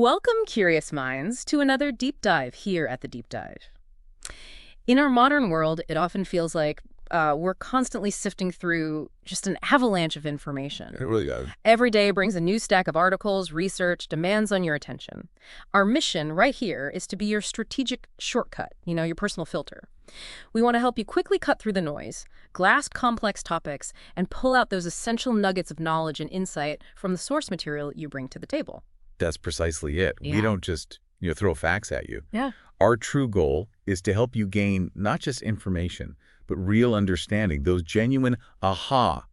Welcome, curious minds, to another deep dive here at the Deep Dive. In our modern world, it often feels like we're constantly sifting through just an avalanche of information. It really does. Every day brings a new stack of articles, research, demands on your attention. Our mission right here is to be your strategic shortcut, your personal filter. We want to help you quickly cut through the noise, grasp complex topics, and pull out those essential nuggets of knowledge and insight from the source material you bring to the table. That's precisely it. Yeah. We don't just, throw facts at you. Yeah. Our true goal is to help you gain not just information, but real understanding, those genuine aha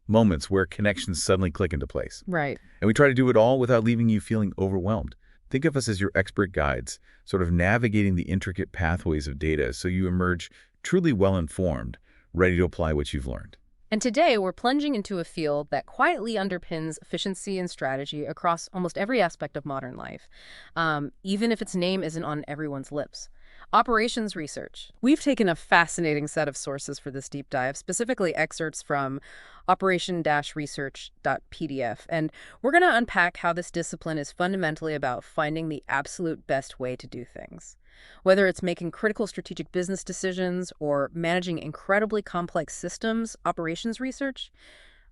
moments where connections suddenly click into place. Right. And we try to do it all without leaving you feeling overwhelmed. Think of us as your expert guides, sort of navigating the intricate pathways of data so you emerge truly well-informed, ready to apply what you've learned. And today, we're plunging into a field that quietly underpins efficiency and strategy across almost every aspect of modern life, even if its name isn't on everyone's lips. Operations research. We've taken a fascinating set of sources for this deep dive, specifically excerpts from operation-research.pdf, and we're going to unpack how this discipline is fundamentally about finding the absolute best way to do things. Whether it's making critical strategic business decisions or managing incredibly complex systems, operations research,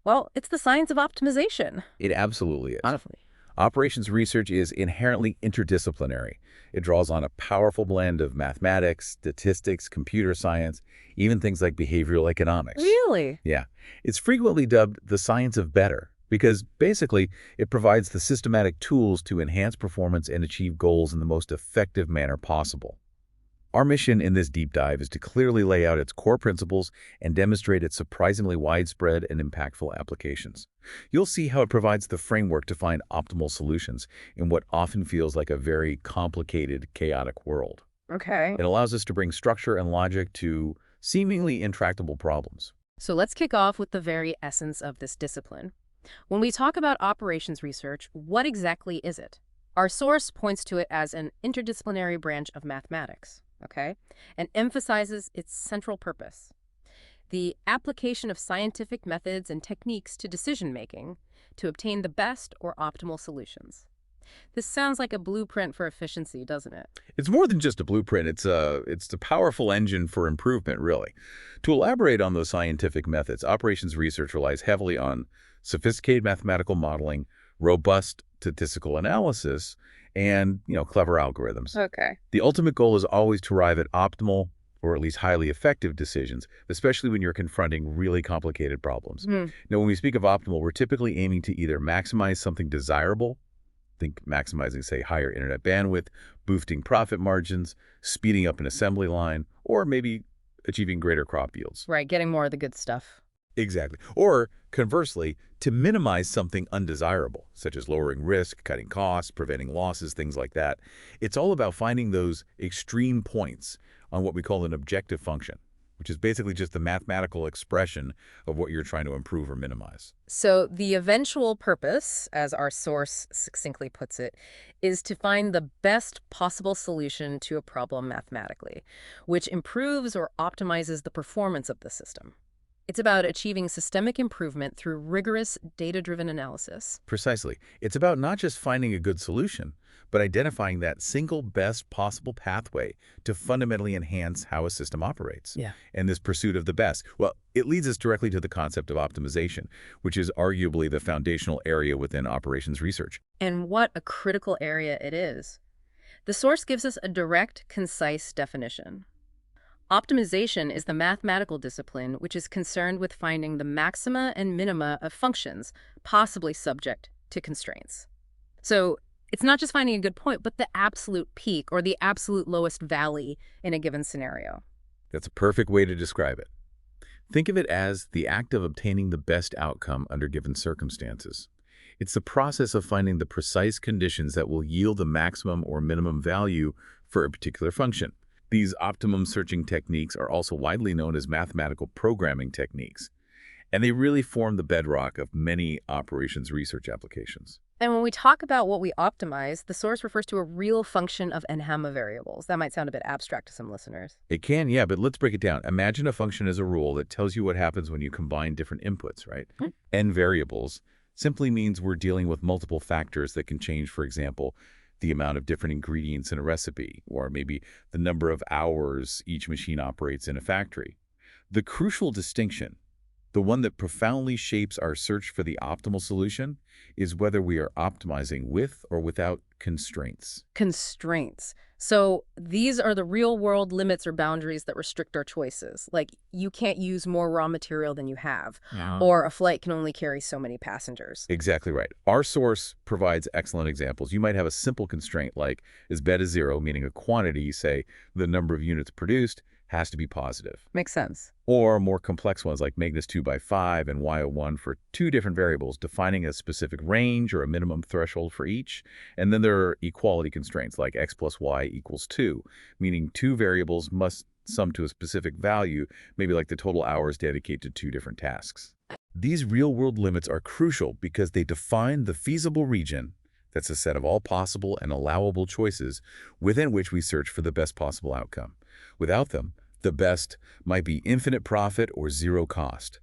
well, it's the science of optimization. It absolutely is. Honestly. Operations research is inherently interdisciplinary. It draws on a powerful blend of mathematics, statistics, computer science, even things like behavioral economics. Really? Yeah. It's frequently dubbed the science of better because basically it provides the systematic tools to enhance performance and achieve goals in the most effective manner possible. Our mission in this deep dive is to clearly lay out its core principles and demonstrate its surprisingly widespread and impactful applications. You'll see how it provides the framework to find optimal solutions in what often feels like a very complicated, chaotic world. Okay. It allows us to bring structure and logic to seemingly intractable problems. So let's kick off with the very essence of this discipline. When we talk about operations research, what exactly is it? Our source points to it as an interdisciplinary branch of mathematics, and emphasizes its central purpose: the application of scientific methods and techniques to decision-making to obtain the best or optimal solutions. This sounds like a blueprint for efficiency, doesn't it? It's more than just a blueprint. It's a powerful engine for improvement, really. To elaborate on those scientific methods, operations research relies heavily on sophisticated mathematical modeling, robust statistical analysis, and, clever algorithms. Okay. The ultimate goal is always to arrive at optimal, or at least highly effective decisions, especially when you're confronting really complicated problems. Now, when we speak of optimal, we're typically aiming to either maximize something desirable, think maximizing, say, higher internet bandwidth, boosting profit margins, speeding up an assembly line, or maybe achieving greater crop yields. Right, getting more of the good stuff. Exactly. Or conversely, to minimize something undesirable, such as lowering risk, cutting costs, preventing losses, things like that. It's all about finding those extreme points on what we call an objective function, which is basically just the mathematical expression of what you're trying to improve or minimize. So the eventual purpose, as our source succinctly puts it, is to find the best possible solution to a problem mathematically, which improves or optimizes the performance of the system. It's about achieving systemic improvement through rigorous data-driven analysis. Precisely. It's about not just finding a good solution, but identifying that single best possible pathway to fundamentally enhance how a system operates. Yeah. And this pursuit of the best, well, it leads us directly to the concept of optimization, which is arguably the foundational area within operations research. And what a critical area it is. The source gives us a direct, concise definition. Optimization is the mathematical discipline which is concerned with finding the maxima and minima of functions, possibly subject to constraints. So it's not just finding a good point, but the absolute peak or the absolute lowest valley in a given scenario. That's a perfect way to describe it. Think of it as the act of obtaining the best outcome under given circumstances. It's the process of finding the precise conditions that will yield the maximum or minimum value for a particular function. These optimum searching techniques are also widely known as mathematical programming techniques, and they really form the bedrock of many operations research applications. And when we talk about what we optimize, the source refers to a real function of n-hamma variables. That might sound a bit abstract to some listeners. It can, yeah, but let's break it down. Imagine a function as a rule that tells you what happens when you combine different inputs, right? N variables simply means we're dealing with multiple factors that can change, for example, the amount of different ingredients in a recipe, or maybe the number of hours each machine operates in a factory. The crucial distinction, the one that profoundly shapes our search for the optimal solution, is whether we are optimizing with or without constraints. Constraints. So these are the real-world limits or boundaries that restrict our choices. Like, you can't use more raw material than you have, Yeah. or a flight can only carry so many passengers. Exactly right. Our source provides excellent examples. You might have a simple constraint like is beta 0, meaning a quantity, say the number of units produced, has to be positive. Makes sense. Or more complex ones like Magnus 2 by 5 and Y01 for two different variables, defining a specific range or a minimum threshold for each. And then there are equality constraints like X plus Y equals 2, meaning two variables must sum to a specific value, maybe like the total hours dedicated to two different tasks. These real-world limits are crucial because they define the feasible region, that's a set of all possible and allowable choices within which we search for the best possible outcome. Without them, the best might be infinite profit or zero cost,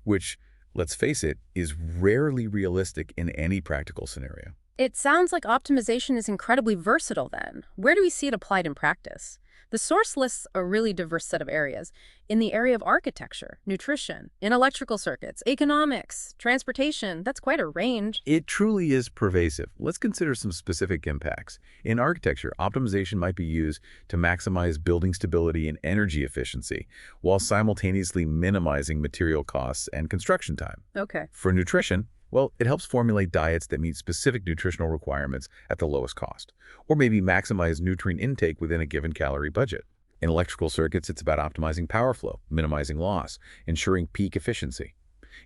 which, let's face it, is rarely realistic in any practical scenario. It sounds like optimization is incredibly versatile then. Where do we see it applied in practice? The source lists a really diverse set of areas. In the area of architecture, nutrition, in electrical circuits, economics, transportation, that's quite a range. It truly is pervasive. Let's consider some specific impacts. In architecture, optimization might be used to maximize building stability and energy efficiency, while simultaneously minimizing material costs and construction time. Okay. For nutrition, well, it helps formulate diets that meet specific nutritional requirements at the lowest cost, or maybe maximize nutrient intake within a given calorie budget. In electrical circuits, it's about optimizing power flow, minimizing loss, ensuring peak efficiency.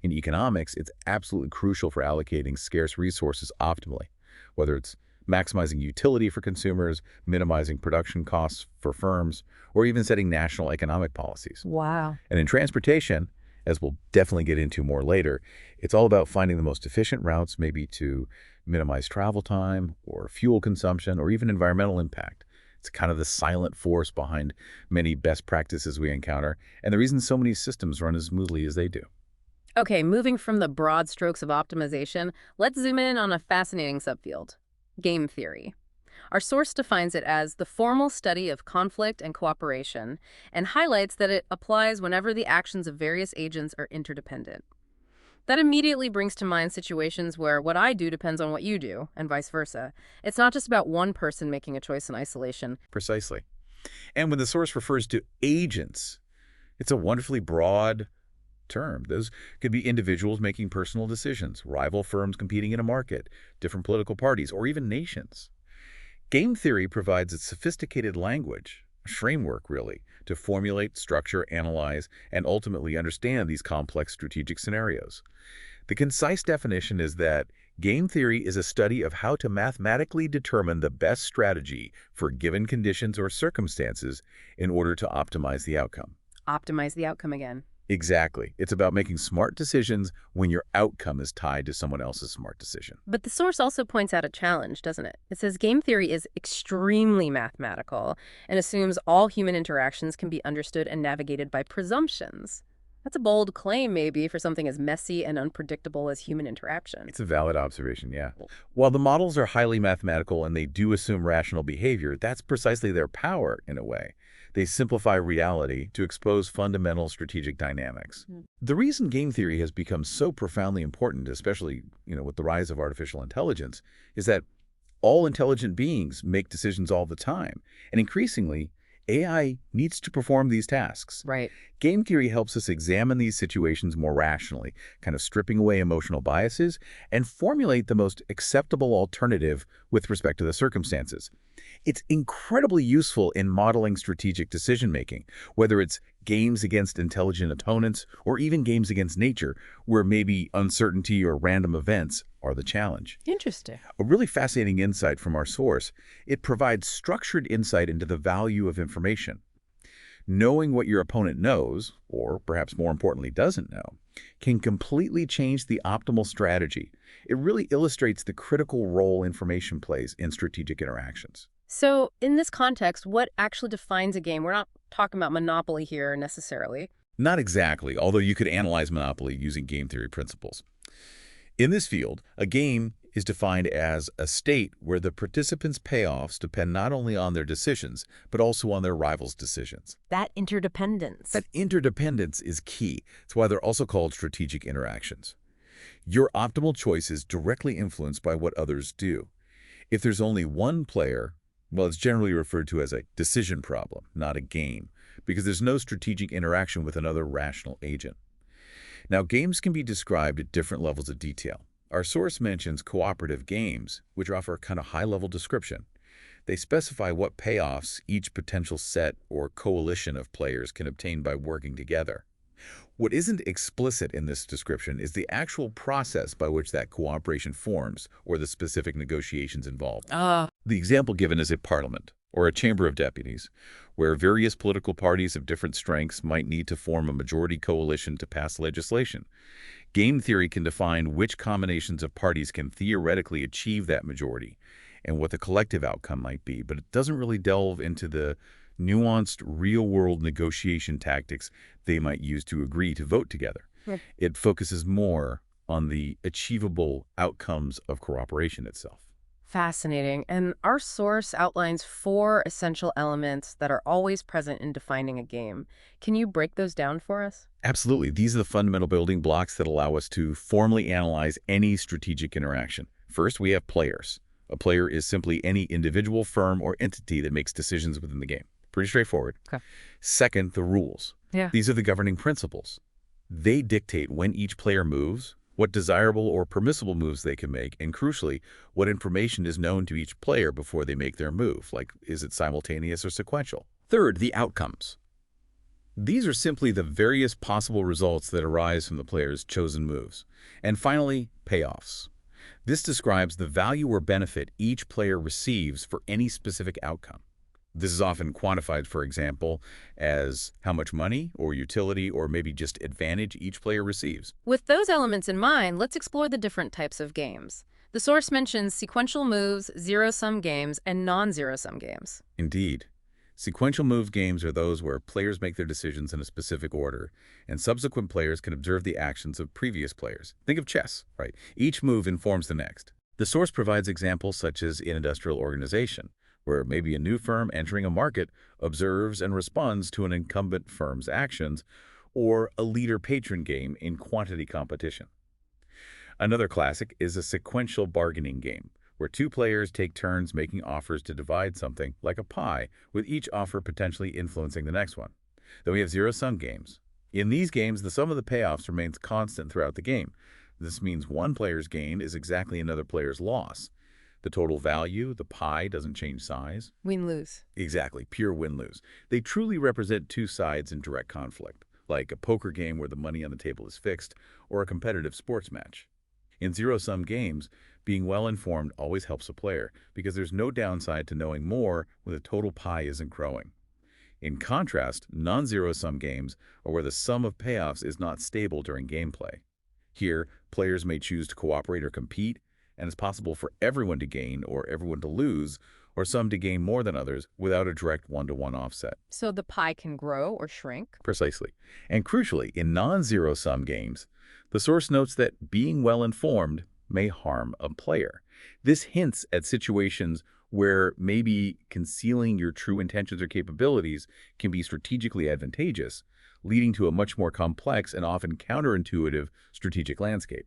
In economics, it's absolutely crucial for allocating scarce resources optimally, whether it's maximizing utility for consumers, minimizing production costs for firms, or even setting national economic policies. Wow. And in transportation, as we'll definitely get into more later, it's all about finding the most efficient routes, maybe to minimize travel time or fuel consumption or even environmental impact. It's kind of the silent force behind many best practices we encounter and the reason so many systems run as smoothly as they do. Okay, moving from the broad strokes of optimization, let's zoom in on a fascinating subfield, game theory. Our source defines it as the formal study of conflict and cooperation and highlights that it applies whenever the actions of various agents are interdependent. That immediately brings to mind situations where what I do depends on what you do, and vice versa. It's not just about one person making a choice in isolation. Precisely. And when the source refers to agents, it's a wonderfully broad term. Those could be individuals making personal decisions, rival firms competing in a market, different political parties, or even nations. Game theory provides a sophisticated language, a framework really, to formulate, structure, analyze, and ultimately understand these complex strategic scenarios. The concise definition is that game theory is a study of how to mathematically determine the best strategy for given conditions or circumstances in order to optimize the outcome. Optimize the outcome again. Exactly. It's about making smart decisions when your outcome is tied to someone else's smart decision. But the source also points out a challenge, doesn't it? It says game theory is extremely mathematical and assumes all human interactions can be understood and navigated by presumptions. That's a bold claim, maybe, for something as messy and unpredictable as human interaction. It's a valid observation, yeah. While the models are highly mathematical and they do assume rational behavior, that's precisely their power, in a way. They simplify reality to expose fundamental strategic dynamics. The reason game theory has become so profoundly important, especially, with the rise of artificial intelligence, is that all intelligent beings make decisions all the time. And increasingly, AI needs to perform these tasks. Right. Game theory helps us examine these situations more rationally, kind of stripping away emotional biases and formulate the most acceptable alternative with respect to the circumstances. It's incredibly useful in modeling strategic decision-making, whether it's games against intelligent opponents or even games against nature, where maybe uncertainty or random events are the challenge. Interesting. A really fascinating insight from our source. It provides structured insight into the value of information. Knowing what your opponent knows, or perhaps more importantly doesn't know, can completely change the optimal strategy. It really illustrates the critical role information plays in strategic interactions. So, in this context, what actually defines a game? We're not talking about Monopoly here necessarily. Not exactly, although you could analyze Monopoly using game theory principles. In this field, a game is defined as a state where the participants' payoffs depend not only on their decisions, but also on their rivals' decisions. That interdependence. That interdependence is key. That's why they're also called strategic interactions. Your optimal choice is directly influenced by what others do. If there's only one player, well, it's generally referred to as a decision problem, not a game, because there's no strategic interaction with another rational agent. Now, games can be described at different levels of detail. Our source mentions cooperative games, which offer a kind of high-level description. They specify what payoffs each potential set or coalition of players can obtain by working together. What isn't explicit in this description is the actual process by which that cooperation forms or the specific negotiations involved. The example given is a parliament or a chamber of deputies, where various political parties of different strengths might need to form a majority coalition to pass legislation. Game theory can define which combinations of parties can theoretically achieve that majority and what the collective outcome might be, but it doesn't really delve into the nuanced real-world negotiation tactics they might use to agree to vote together. It focuses more on the achievable outcomes of cooperation itself. Fascinating. And our source outlines 4 essential elements that are always present in defining a game. Can you break those down for us? Absolutely. These are the fundamental building blocks that allow us to formally analyze any strategic interaction. First, we have players. A player is simply any individual firm or entity that makes decisions within the game. Pretty straightforward. Okay. Second, the rules. These are the governing principles. They dictate when each player moves, what desirable or permissible moves they can make, and crucially, what information is known to each player before they make their move, like is it simultaneous or sequential. Third, the outcomes. These are simply the various possible results that arise from the player's chosen moves. And finally, payoffs. This describes the value or benefit each player receives for any specific outcome. This is often quantified, for example, as how much money or utility or maybe just advantage each player receives. With those elements in mind, let's explore the different types of games. The source mentions sequential moves, zero-sum games, and non-zero-sum games. Indeed. Sequential move games are those where players make their decisions in a specific order, and subsequent players can observe the actions of previous players. Think of chess, right? Each move informs the next. The source provides examples such as in industrial organization, where maybe a new firm entering a market observes and responds to an incumbent firm's actions, or a leader-patron game in quantity competition. Another classic is a sequential bargaining game, where 2 players take turns making offers to divide something, like a pie, with each offer potentially influencing the next one. Then we have zero-sum games. In these games, the sum of the payoffs remains constant throughout the game. This means one player's gain is exactly another player's loss. The total value, the pie, doesn't change size. Win-lose. Exactly, pure win-lose. They truly represent 2 sides in direct conflict, like a poker game where the money on the table is fixed, or a competitive sports match. In zero-sum games, being well-informed always helps a player, because there's no downside to knowing more when the total pie isn't growing. In contrast, non-zero-sum games are where the sum of payoffs is not stable during gameplay. Here, players may choose to cooperate or compete, and it's possible for everyone to gain or everyone to lose, or some to gain more than others without a direct one-to-one offset. So the pie can grow or shrink? Precisely. And crucially, in non-zero-sum games, the source notes that being well-informed may harm a player. This hints at situations where maybe concealing your true intentions or capabilities can be strategically advantageous, leading to a much more complex and often counterintuitive strategic landscape.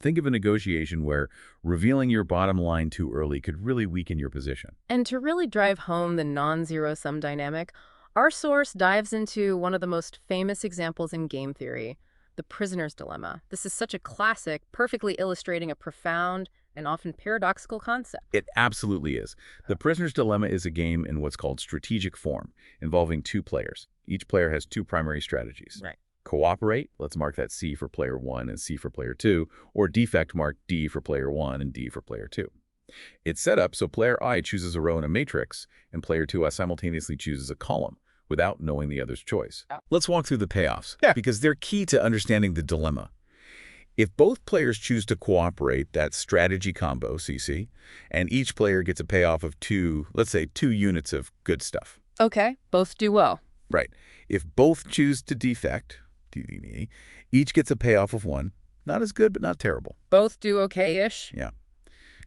Think of a negotiation where revealing your bottom line too early could really weaken your position. And to really drive home the non-zero-sum dynamic, our source dives into one of the most famous examples in game theory, the prisoner's dilemma. This is such a classic, perfectly illustrating a profound and often paradoxical concept. It absolutely is. The prisoner's dilemma is a game in what's called strategic form, involving 2 players. Each player has 2 primary strategies. Right. Cooperate, let's mark that C for player 1 and C for player 2, or defect, mark D for player 1 and D for player 2. It's set up so player I chooses a row in a matrix, and player 2 simultaneously chooses a column, without knowing the other's choice. Let's walk through the payoffs, because they're key to understanding the dilemma. If both players choose to cooperate, that's strategy combo, CC, and each player gets a payoff of 2, let's say 2 units of good stuff. Okay, both do well. Right. If both choose to defect, each gets a payoff of 1. Not as good, but not terrible. Both do okay-ish? Yeah.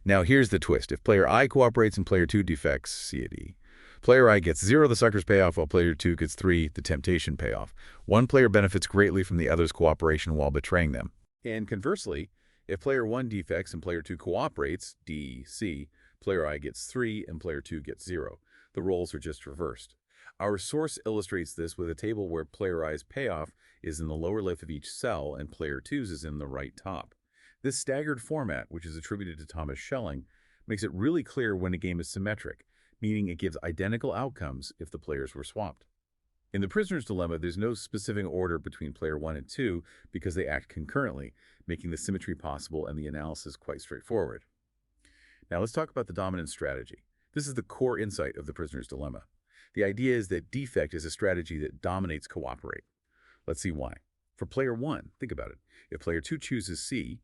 Now here's the twist. If player I cooperates and player 2 defects, C at E. Player I gets 0, the sucker's payoff, while player 2 gets 3, the temptation payoff. One player benefits greatly from the other's cooperation while betraying them. And conversely, if player 1 defects and player 2 cooperates, D, C, player I gets 3 and player 2 gets 0. The roles are just reversed. Our source illustrates this with a table where player I's payoff is in the lower left of each cell and player 2's is in the right top. This staggered format, which is attributed to Thomas Schelling, makes it really clear when a game is symmetric, meaning it gives identical outcomes if the players were swapped. In the prisoner's dilemma, there's no specific order between player 1 and 2 because they act concurrently, making the symmetry possible and the analysis quite straightforward. Now let's talk about the dominant strategy. This is the core insight of the prisoner's dilemma. The idea is that defect is a strategy that dominates cooperate. Let's see why. For player 1, think about it. If player 2 chooses C,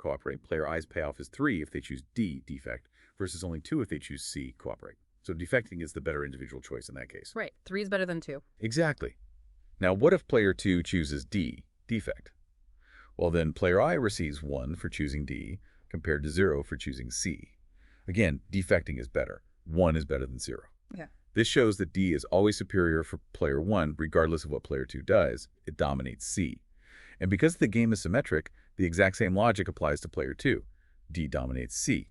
cooperate, player I's payoff is 3 if they choose D, defect, versus only 2 if they choose C, cooperate. So defecting is the better individual choice in that case. Right. 3 is better than 2. Exactly. Now, what if player 2 chooses D, defect? Well, then player I receives 1 for choosing D compared to 0 for choosing C. Again, defecting is better. 1 is better than 0. Yeah. This shows that D is always superior for player 1, regardless of what player 2 does. It dominates C. And because the game is symmetric, the exact same logic applies to player 2. D dominates C.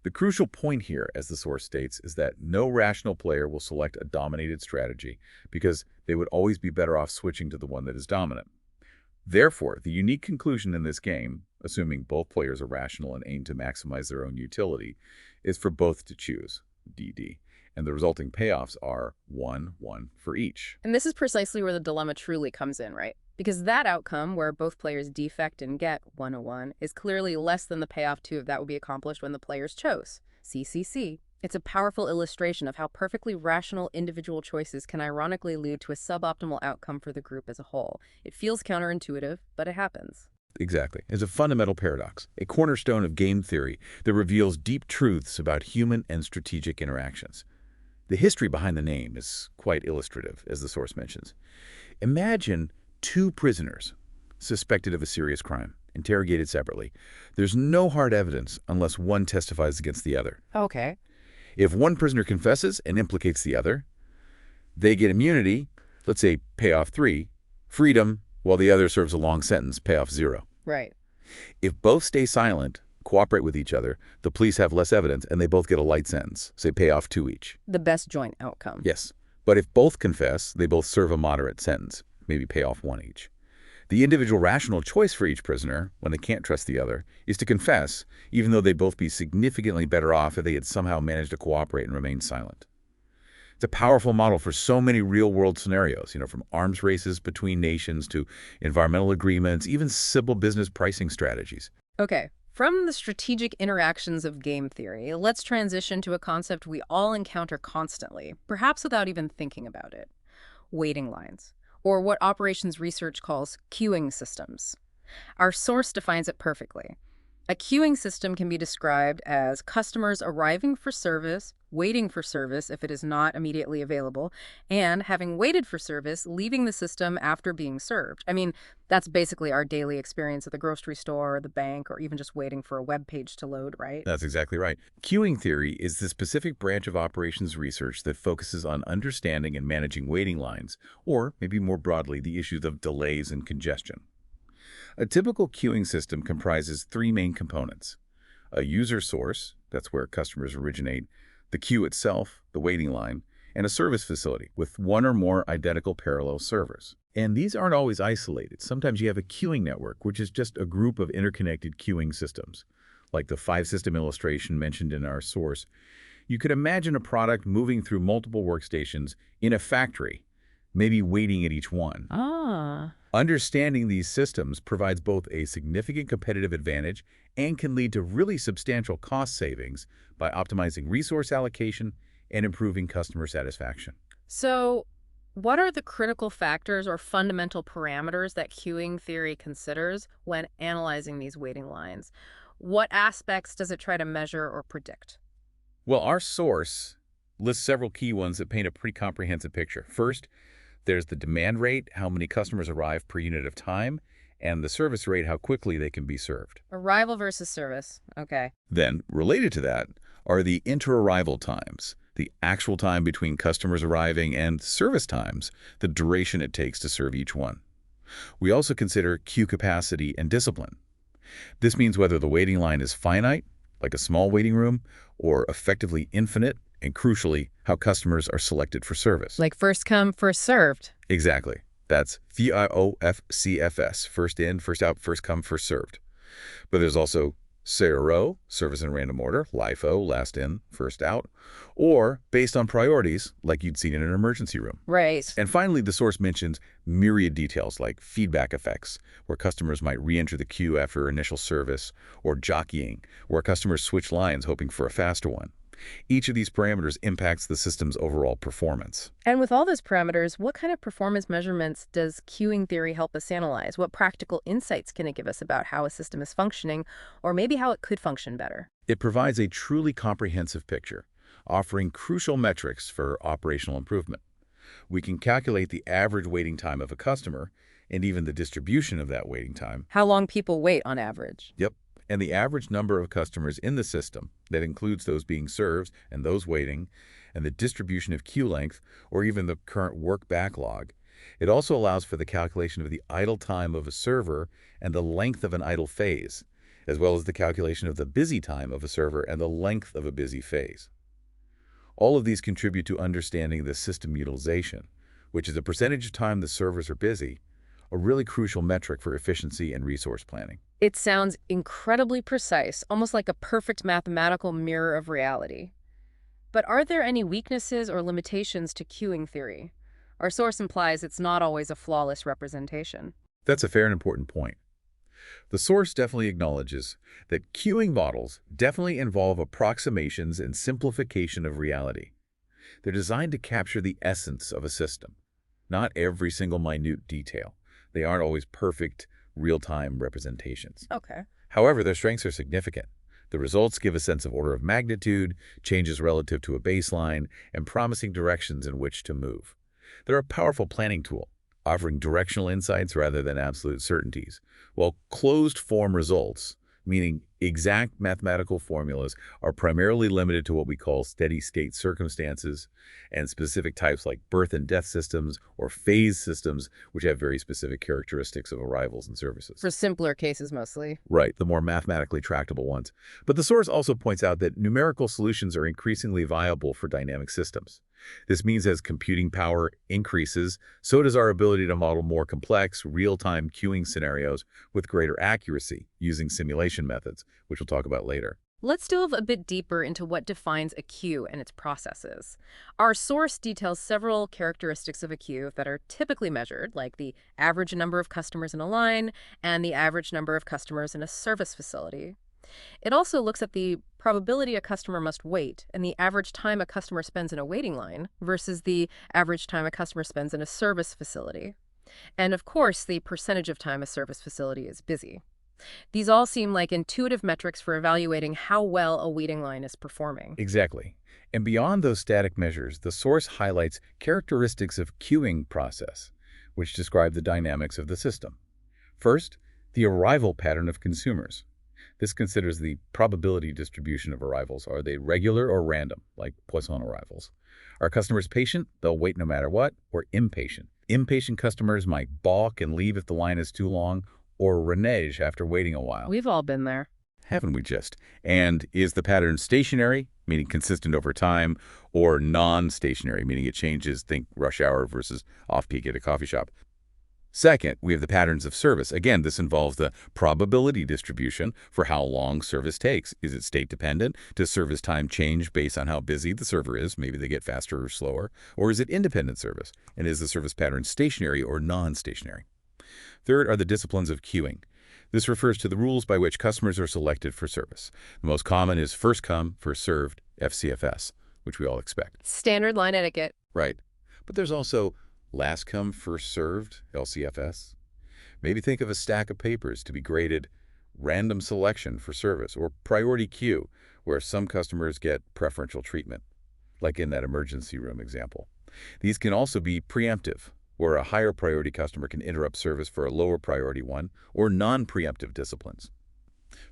The crucial point here, as the source states, is that no rational player will select a dominated strategy because they would always be better off switching to the one that is dominant. Therefore, the unique conclusion in this game, assuming both players are rational and aim to maximize their own utility, is for both to choose, DD, and the resulting payoffs are 1, 1 for each. And this is precisely where the dilemma truly comes in, right? Because that outcome, where both players defect and get 101, is clearly less than the payoff 2 if that would be accomplished when the players chose, CCC. It's a powerful illustration of how perfectly rational individual choices can ironically lead to a suboptimal outcome for the group as a whole. It feels counterintuitive, but it happens. Exactly. It's a fundamental paradox, a cornerstone of game theory that reveals deep truths about human and strategic interactions. The history behind the name is quite illustrative, as the source mentions. Imagine 2 prisoners suspected of a serious crime, interrogated separately. There's no hard evidence unless one testifies against the other. Okay. If one prisoner confesses and implicates the other, they get immunity, let's say payoff 3, freedom, while the other serves a long sentence, payoff 0. Right. If both stay silent, cooperate with each other, the police have less evidence and they both get a light sentence, say payoff 2 each. The best joint outcome. Yes. But if both confess, they both serve a moderate sentence, maybe payoff 1 each. The individual rational choice for each prisoner, when they can't trust the other, is to confess, even though they'd both be significantly better off if they had somehow managed to cooperate and remain silent. It's a powerful model for so many real-world scenarios, from arms races between nations to environmental agreements, even civil business pricing strategies. Okay. From the strategic interactions of game theory, let's transition to a concept we all encounter constantly, perhaps without even thinking about it. Waiting lines, or what operations research calls queuing systems. Our source defines it perfectly. A queuing system can be described as customers arriving for service, waiting for service if it is not immediately available, and having waited for service, leaving the system after being served. I mean, that's basically our daily experience at the grocery store or the bank, or even just waiting for a web page to load, right? That's exactly right. Queuing theory is the specific branch of operations research that focuses on understanding and managing waiting lines, or maybe more broadly, the issues of delays and congestion. A typical queuing system comprises 3 main components: a user source, that's where customers originate, the queue itself, the waiting line, and a service facility with 1 or more identical parallel servers. And these aren't always isolated. Sometimes you have a queuing network, which is just a group of interconnected queuing systems. Like the 5-system illustration mentioned in our source, you could imagine a product moving through multiple workstations in a factory, maybe waiting at each one. Understanding these systems provides both a significant competitive advantage and can lead to really substantial cost savings by optimizing resource allocation and improving customer satisfaction. So, what are the critical factors or fundamental parameters that queuing theory considers when analyzing these waiting lines? What aspects does it try to measure or predict? Well, our source lists several key ones that paint a pretty comprehensive picture. First, there's the demand rate, how many customers arrive per unit of time, and the service rate, how quickly they can be served. Arrival versus service. Okay. Then, related to that, are the inter-arrival times, the actual time between customers arriving, and service times, the duration it takes to serve each one. We also consider queue capacity and discipline. This means whether the waiting line is finite, like a small waiting room, or effectively infinite, and crucially, how customers are selected for service. Like first come, first served. Exactly. That's FIOFCFS, first in, first out, first come, first served. But there's also CRO, service in random order, LIFO, last in, first out, or based on priorities, like you'd seen in an emergency room. Right. And finally, the source mentions myriad details like feedback effects, where customers might re-enter the queue after initial service, or jockeying, where customers switch lines hoping for a faster one. Each of these parameters impacts the system's overall performance. And with all those parameters, what kind of performance measurements does queuing theory help us analyze? What practical insights can it give us about how a system is functioning, or maybe how it could function better? It provides a truly comprehensive picture, offering crucial metrics for operational improvement. We can calculate the average waiting time of a customer, and even the distribution of that waiting time. How long people wait on average. Yep. And the average number of customers in the system, that includes those being served and those waiting, and the distribution of queue length, or even the current work backlog. It also allows for the calculation of the idle time of a server and the length of an idle phase, as well as the calculation of the busy time of a server and the length of a busy phase. All of these contribute to understanding the system utilization, which is a percentage of time the servers are busy, a really crucial metric for efficiency and resource planning. It sounds incredibly precise, almost like a perfect mathematical mirror of reality. But are there any weaknesses or limitations to queuing theory? Our source implies it's not always a flawless representation. That's a fair and important point. The source definitely acknowledges that queuing models definitely involve approximations and simplification of reality. They're designed to capture the essence of a system, not every single minute detail. They aren't always perfect, real-time representations. Okay. However, their strengths are significant. The results give a sense of order of magnitude, changes relative to a baseline, and promising directions in which to move. They're a powerful planning tool, offering directional insights rather than absolute certainties, while closed-form results, meaning exact mathematical formulas, are primarily limited to what we call steady-state circumstances and specific types like birth and death systems or phase systems, which have very specific characteristics of arrivals and services. For simpler cases mostly. Right, the more mathematically tractable ones. But the source also points out that numerical solutions are increasingly viable for dynamic systems. This means as computing power increases, so does our ability to model more complex, real-time queuing scenarios with greater accuracy using simulation methods, which we'll talk about later. Let's delve a bit deeper into what defines a queue and its processes. Our source details several characteristics of a queue that are typically measured, like the average number of customers in a line and the average number of customers in a service facility. It also looks at the probability a customer must wait and the average time a customer spends in a waiting line versus the average time a customer spends in a service facility. And of course, the percentage of time a service facility is busy. These all seem like intuitive metrics for evaluating how well a waiting line is performing. Exactly. And beyond those static measures, the source highlights characteristics of queuing process, which describe the dynamics of the system. First, the arrival pattern of consumers. This considers the probability distribution of arrivals. Are they regular or random, like Poisson arrivals? Are customers patient? They'll wait no matter what, or impatient? Impatient customers might balk and leave if the line is too long, or renege after waiting a while. We've all been there. Haven't we just? And is the pattern stationary, meaning consistent over time, or non-stationary, meaning it changes, think rush hour versus off-peak at a coffee shop? Second, we have the patterns of service. Again, this involves the probability distribution for how long service takes. Is it state-dependent? Does service time change based on how busy the server is? Maybe they get faster or slower. Or is it independent service? And is the service pattern stationary or non-stationary? Third are the disciplines of queuing. This refers to the rules by which customers are selected for service. The most common is first come, first served, FCFS, which we all expect. Standard line etiquette. Right. But there's also last come, first served, LCFS. Maybe think of a stack of papers to be graded random selection for service, or priority queue, where some customers get preferential treatment, like in that emergency room example. These can also be preemptive, where a higher priority customer can interrupt service for a lower priority one, or non-preemptive disciplines.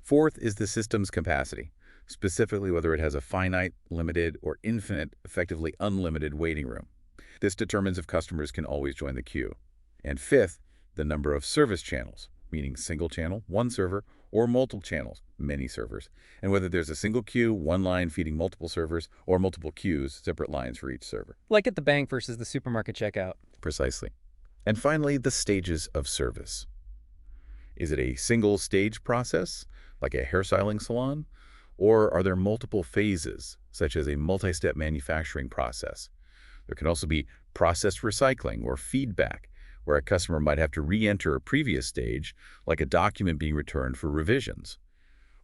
Fourth is the system's capacity, specifically whether it has a finite, limited, or infinite, effectively unlimited waiting room. This determines if customers can always join the queue. And fifth, the number of service channels, meaning single channel, one server, or multiple channels, many servers, and whether there's a single queue, one line feeding multiple servers, or multiple queues, separate lines for each server. Like at the bank versus the supermarket checkout. Precisely. And finally, the stages of service. Is it a single stage process, like a hairstyling salon? Or are there multiple phases, such as a multi-step manufacturing process? There can also be process recycling or feedback, where a customer might have to re-enter a previous stage, like a document being returned for revisions.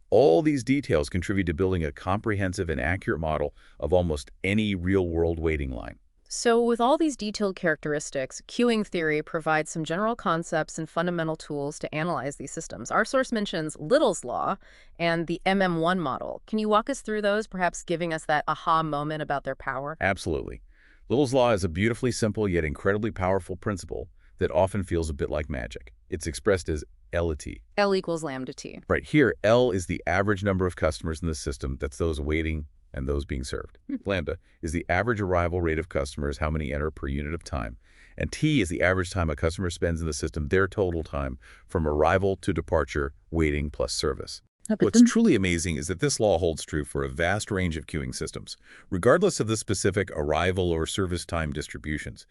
All these details contribute to building a comprehensive and accurate model of almost any real-world waiting line. So with all these detailed characteristics, queuing theory provides some general concepts and fundamental tools to analyze these systems. Our source mentions Little's Law and the MM1 model. Can you walk us through those, perhaps giving us that aha moment about their power? Absolutely. Little's Law is a beautifully simple yet incredibly powerful principle that often feels a bit like magic. It's expressed as L to T. L equals lambda T. Right here, L is the average number of customers in the system. That's those waiting and those being served. Lambda is the average arrival rate of customers, how many enter per unit of time. And T is the average time a customer spends in the system, their total time from arrival to departure, waiting plus service. What's truly amazing is that this law holds true for a vast range of queuing systems, regardless of the specific arrival or service time distributions,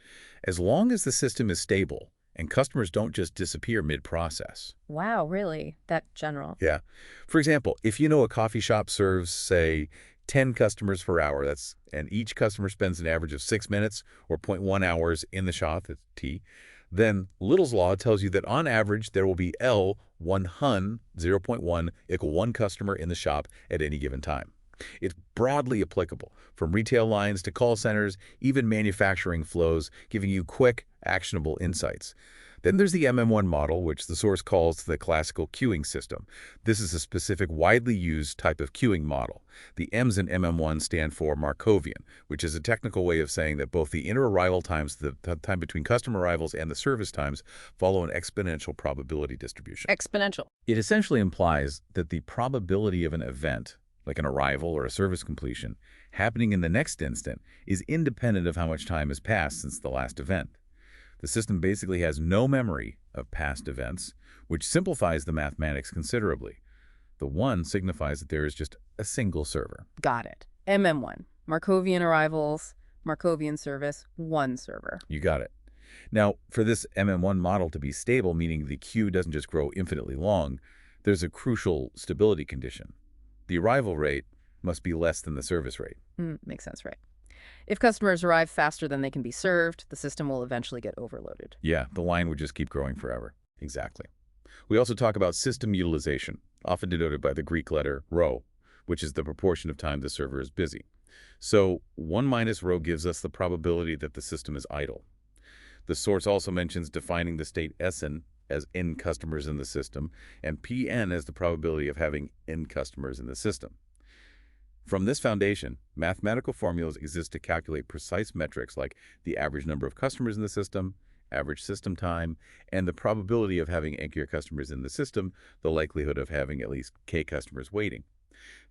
as long as the system is stable and customers don't just disappear mid-process. Wow, really? That general? Yeah. For example, if you know a coffee shop serves, say, 10 customers per hour, and each customer spends an average of 6 minutes or 0.1 hours in the shop, that's T, then Little's Law tells you that on average there will be L 100, 0.1, equal one customer in the shop at any given time. It's broadly applicable, from retail lines to call centers, even manufacturing flows, giving you quick, actionable insights. Then there's the MM1 model, which the source calls the classical queuing system. This is a specific, widely used type of queuing model. The M's in MM1 stand for Markovian, which is a technical way of saying that both the inter-arrival times, the time between customer arrivals, and the service times follow an exponential probability distribution. Exponential. It essentially implies that the probability of an event, like an arrival or a service completion, happening in the next instant is independent of how much time has passed since the last event. The system basically has no memory of past events, which simplifies the mathematics considerably. The 1 signifies that there is just a single server. Got it. MM1. Markovian arrivals, Markovian service, one server. You got it. Now, for this MM1 model to be stable, meaning the queue doesn't just grow infinitely long, there's a crucial stability condition. The arrival rate must be less than the service rate. Makes sense, right? If customers arrive faster than they can be served, the system will eventually get overloaded. Yeah, the line would just keep growing forever. Exactly. We also talk about system utilization, often denoted by the Greek letter rho, which is the proportion of time the server is busy. So 1 minus rho gives us the probability that the system is idle. The source also mentions defining the state Sn as n customers in the system, and Pn as the probability of having n customers in the system. From this foundation, mathematical formulas exist to calculate precise metrics like the average number of customers in the system, average system time, and the probability of having anchor customers in the system, the likelihood of having at least k customers waiting.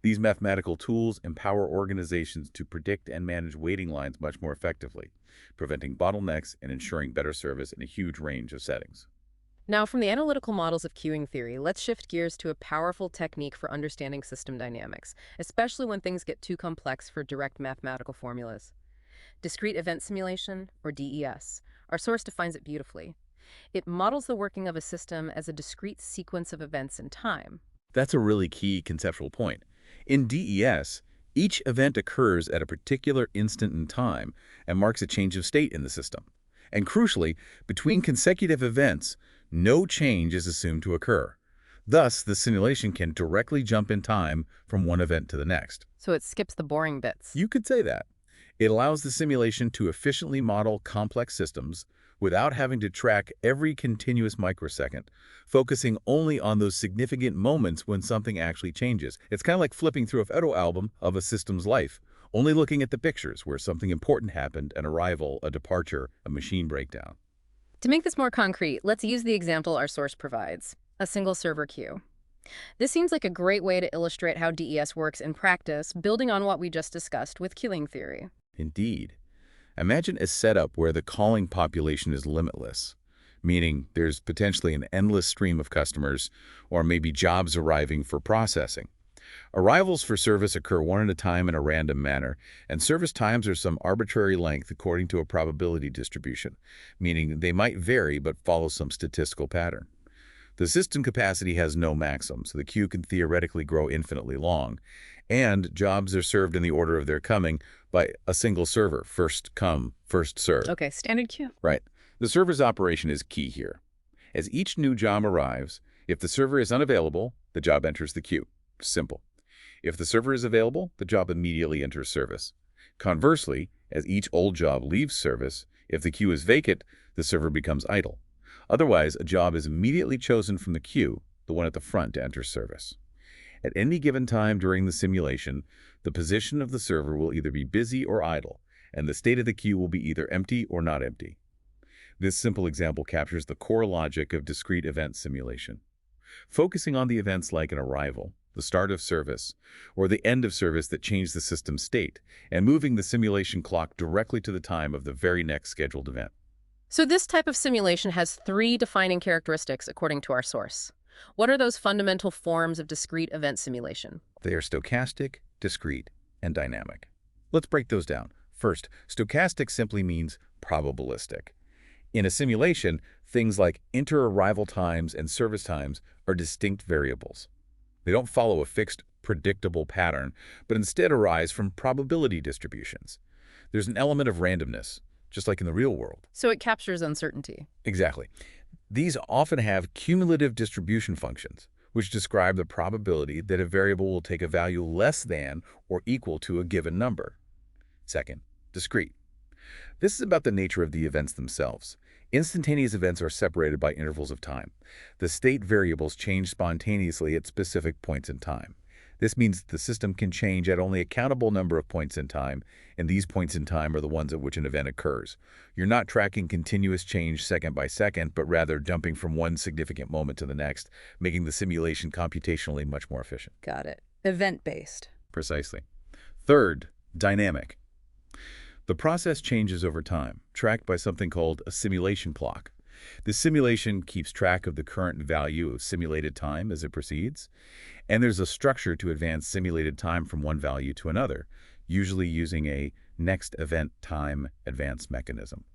These mathematical tools empower organizations to predict and manage waiting lines much more effectively, preventing bottlenecks and ensuring better service in a huge range of settings. Now, from the analytical models of queuing theory, let's shift gears to a powerful technique for understanding system dynamics, especially when things get too complex for direct mathematical formulas. Discrete event simulation, or DES. Our source defines it beautifully. It models the working of a system as a discrete sequence of events in time. That's a really key conceptual point. In DES, each event occurs at a particular instant in time and marks a change of state in the system. And crucially, between consecutive events, no change is assumed to occur. Thus, the simulation can directly jump in time from one event to the next. So it skips the boring bits. You could say that. It allows the simulation to efficiently model complex systems without having to track every continuous microsecond, focusing only on those significant moments when something actually changes. It's kind of like flipping through a photo album of a system's life, only looking at the pictures where something important happened, an arrival, a departure, a machine breakdown. To make this more concrete, let's use the example our source provides, a single server queue. This seems like a great way to illustrate how DES works in practice, building on what we just discussed with queuing theory. Indeed. Imagine a setup where the calling population is limitless, meaning there's potentially an endless stream of customers or maybe jobs arriving for processing. Arrivals for service occur one at a time in a random manner, and service times are some arbitrary length according to a probability distribution, meaning they might vary but follow some statistical pattern. The system capacity has no maximum, so the queue can theoretically grow infinitely long, and jobs are served in the order of their coming by a single server, first come, first served. Okay, standard queue. Right. The server's operation is key here. As each new job arrives, if the server is unavailable, the job enters the queue. Simple. If the server is available, the job immediately enters service. Conversely, as each old job leaves service, if the queue is vacant, the server becomes idle. Otherwise, a job is immediately chosen from the queue, the one at the front, to enter service. At any given time during the simulation, the position of the server will either be busy or idle, and the state of the queue will be either empty or not empty. This simple example captures the core logic of discrete event simulation. Focusing on the events like an arrival, the start of service, or the end of service that change the system's state, and moving the simulation clock directly to the time of the very next scheduled event. So this type of simulation has three defining characteristics according to our source. What are those fundamental forms of discrete event simulation? They are stochastic, discrete, and dynamic. Let's break those down. First, stochastic simply means probabilistic. In a simulation, things like inter-arrival times and service times are distinct variables. They don't follow a fixed, predictable pattern, but instead arise from probability distributions. There's an element of randomness, just like in the real world. So it captures uncertainty. Exactly. These often have cumulative distribution functions, which describe the probability that a variable will take a value less than or equal to a given number. Second, discrete. This is about the nature of the events themselves. Instantaneous events are separated by intervals of time. The state variables change spontaneously at specific points in time. This means the system can change at only a countable number of points in time, and these points in time are the ones at which an event occurs. You're not tracking continuous change second by second, but rather jumping from one significant moment to the next, making the simulation computationally much more efficient. Got it. Event-based. Precisely. Third, dynamic. The process changes over time, tracked by something called a simulation clock. The simulation keeps track of the current value of simulated time as it proceeds, and there's a structure to advance simulated time from one value to another, usually using a next event time advance mechanism.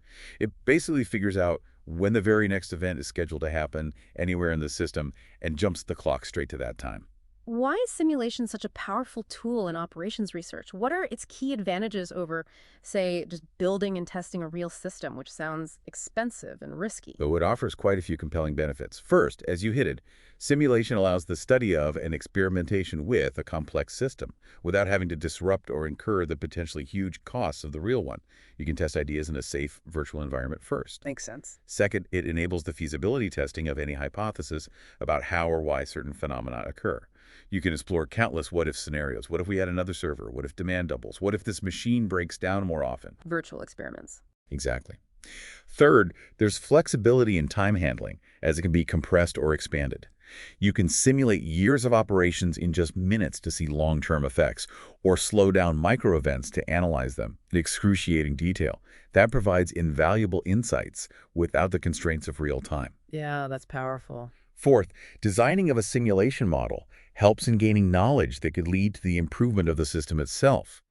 It basically figures out when the very next event is scheduled to happen anywhere in the system and jumps the clock straight to that time. Why is simulation such a powerful tool in operations research? What are its key advantages over, say, just building and testing a real system, which sounds expensive and risky? Though it offers quite a few compelling benefits. First, as you hinted, simulation allows the study of and experimentation with a complex system without having to disrupt or incur the potentially huge costs of the real one. You can test ideas in a safe virtual environment first. Makes sense. Second, it enables the feasibility testing of any hypothesis about how or why certain phenomena occur. You can explore countless what-if scenarios. What if we had another server? What if demand doubles? What if this machine breaks down more often? Virtual experiments. Exactly. Third, there's flexibility in time handling, as it can be compressed or expanded. You can simulate years of operations in just minutes to see long-term effects, or slow down micro-events to analyze them in excruciating detail. That provides invaluable insights without the constraints of real time. Yeah, that's powerful. Fourth, designing of a simulation model helps in gaining knowledge that could lead to the improvement of the system itself.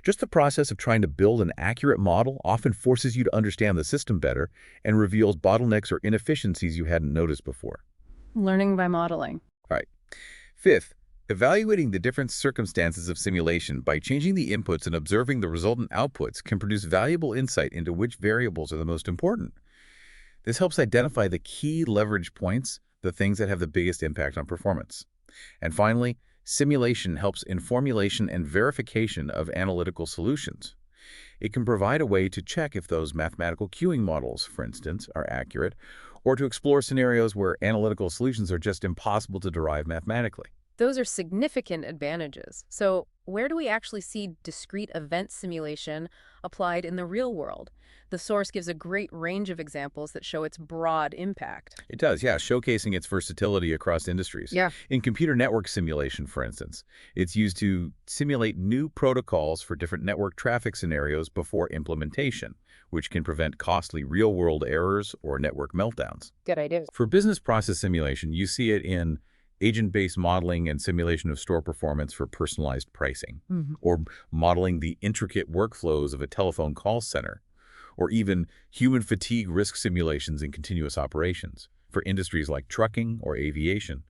Just the process of trying to build an accurate model often forces you to understand the system better and reveals bottlenecks or inefficiencies you hadn't noticed before. Learning by modeling. All right. Fifth, evaluating the different circumstances of simulation by changing the inputs and observing the resultant outputs can produce valuable insight into which variables are the most important. This helps identify the key leverage points, the things that have the biggest impact on performance. And finally, simulation helps in formulation and verification of analytical solutions. It can provide a way to check if those mathematical queuing models, for instance, are accurate, or to explore scenarios where analytical solutions are just impossible to derive mathematically. Those are significant advantages. So where do we actually see discrete event simulation applied in the real world? The source gives a great range of examples that show its broad impact. It does, yeah, showcasing its versatility across industries. Yeah. In computer network simulation, for instance, it's used to simulate new protocols for different network traffic scenarios before implementation, which can prevent costly real-world errors or network meltdowns. Good idea. For business process simulation, you see it in agent-based modeling and simulation of store performance for personalized pricing, or modeling the intricate workflows of a telephone call center, or even human fatigue risk simulations in continuous operations for industries like trucking or aviation,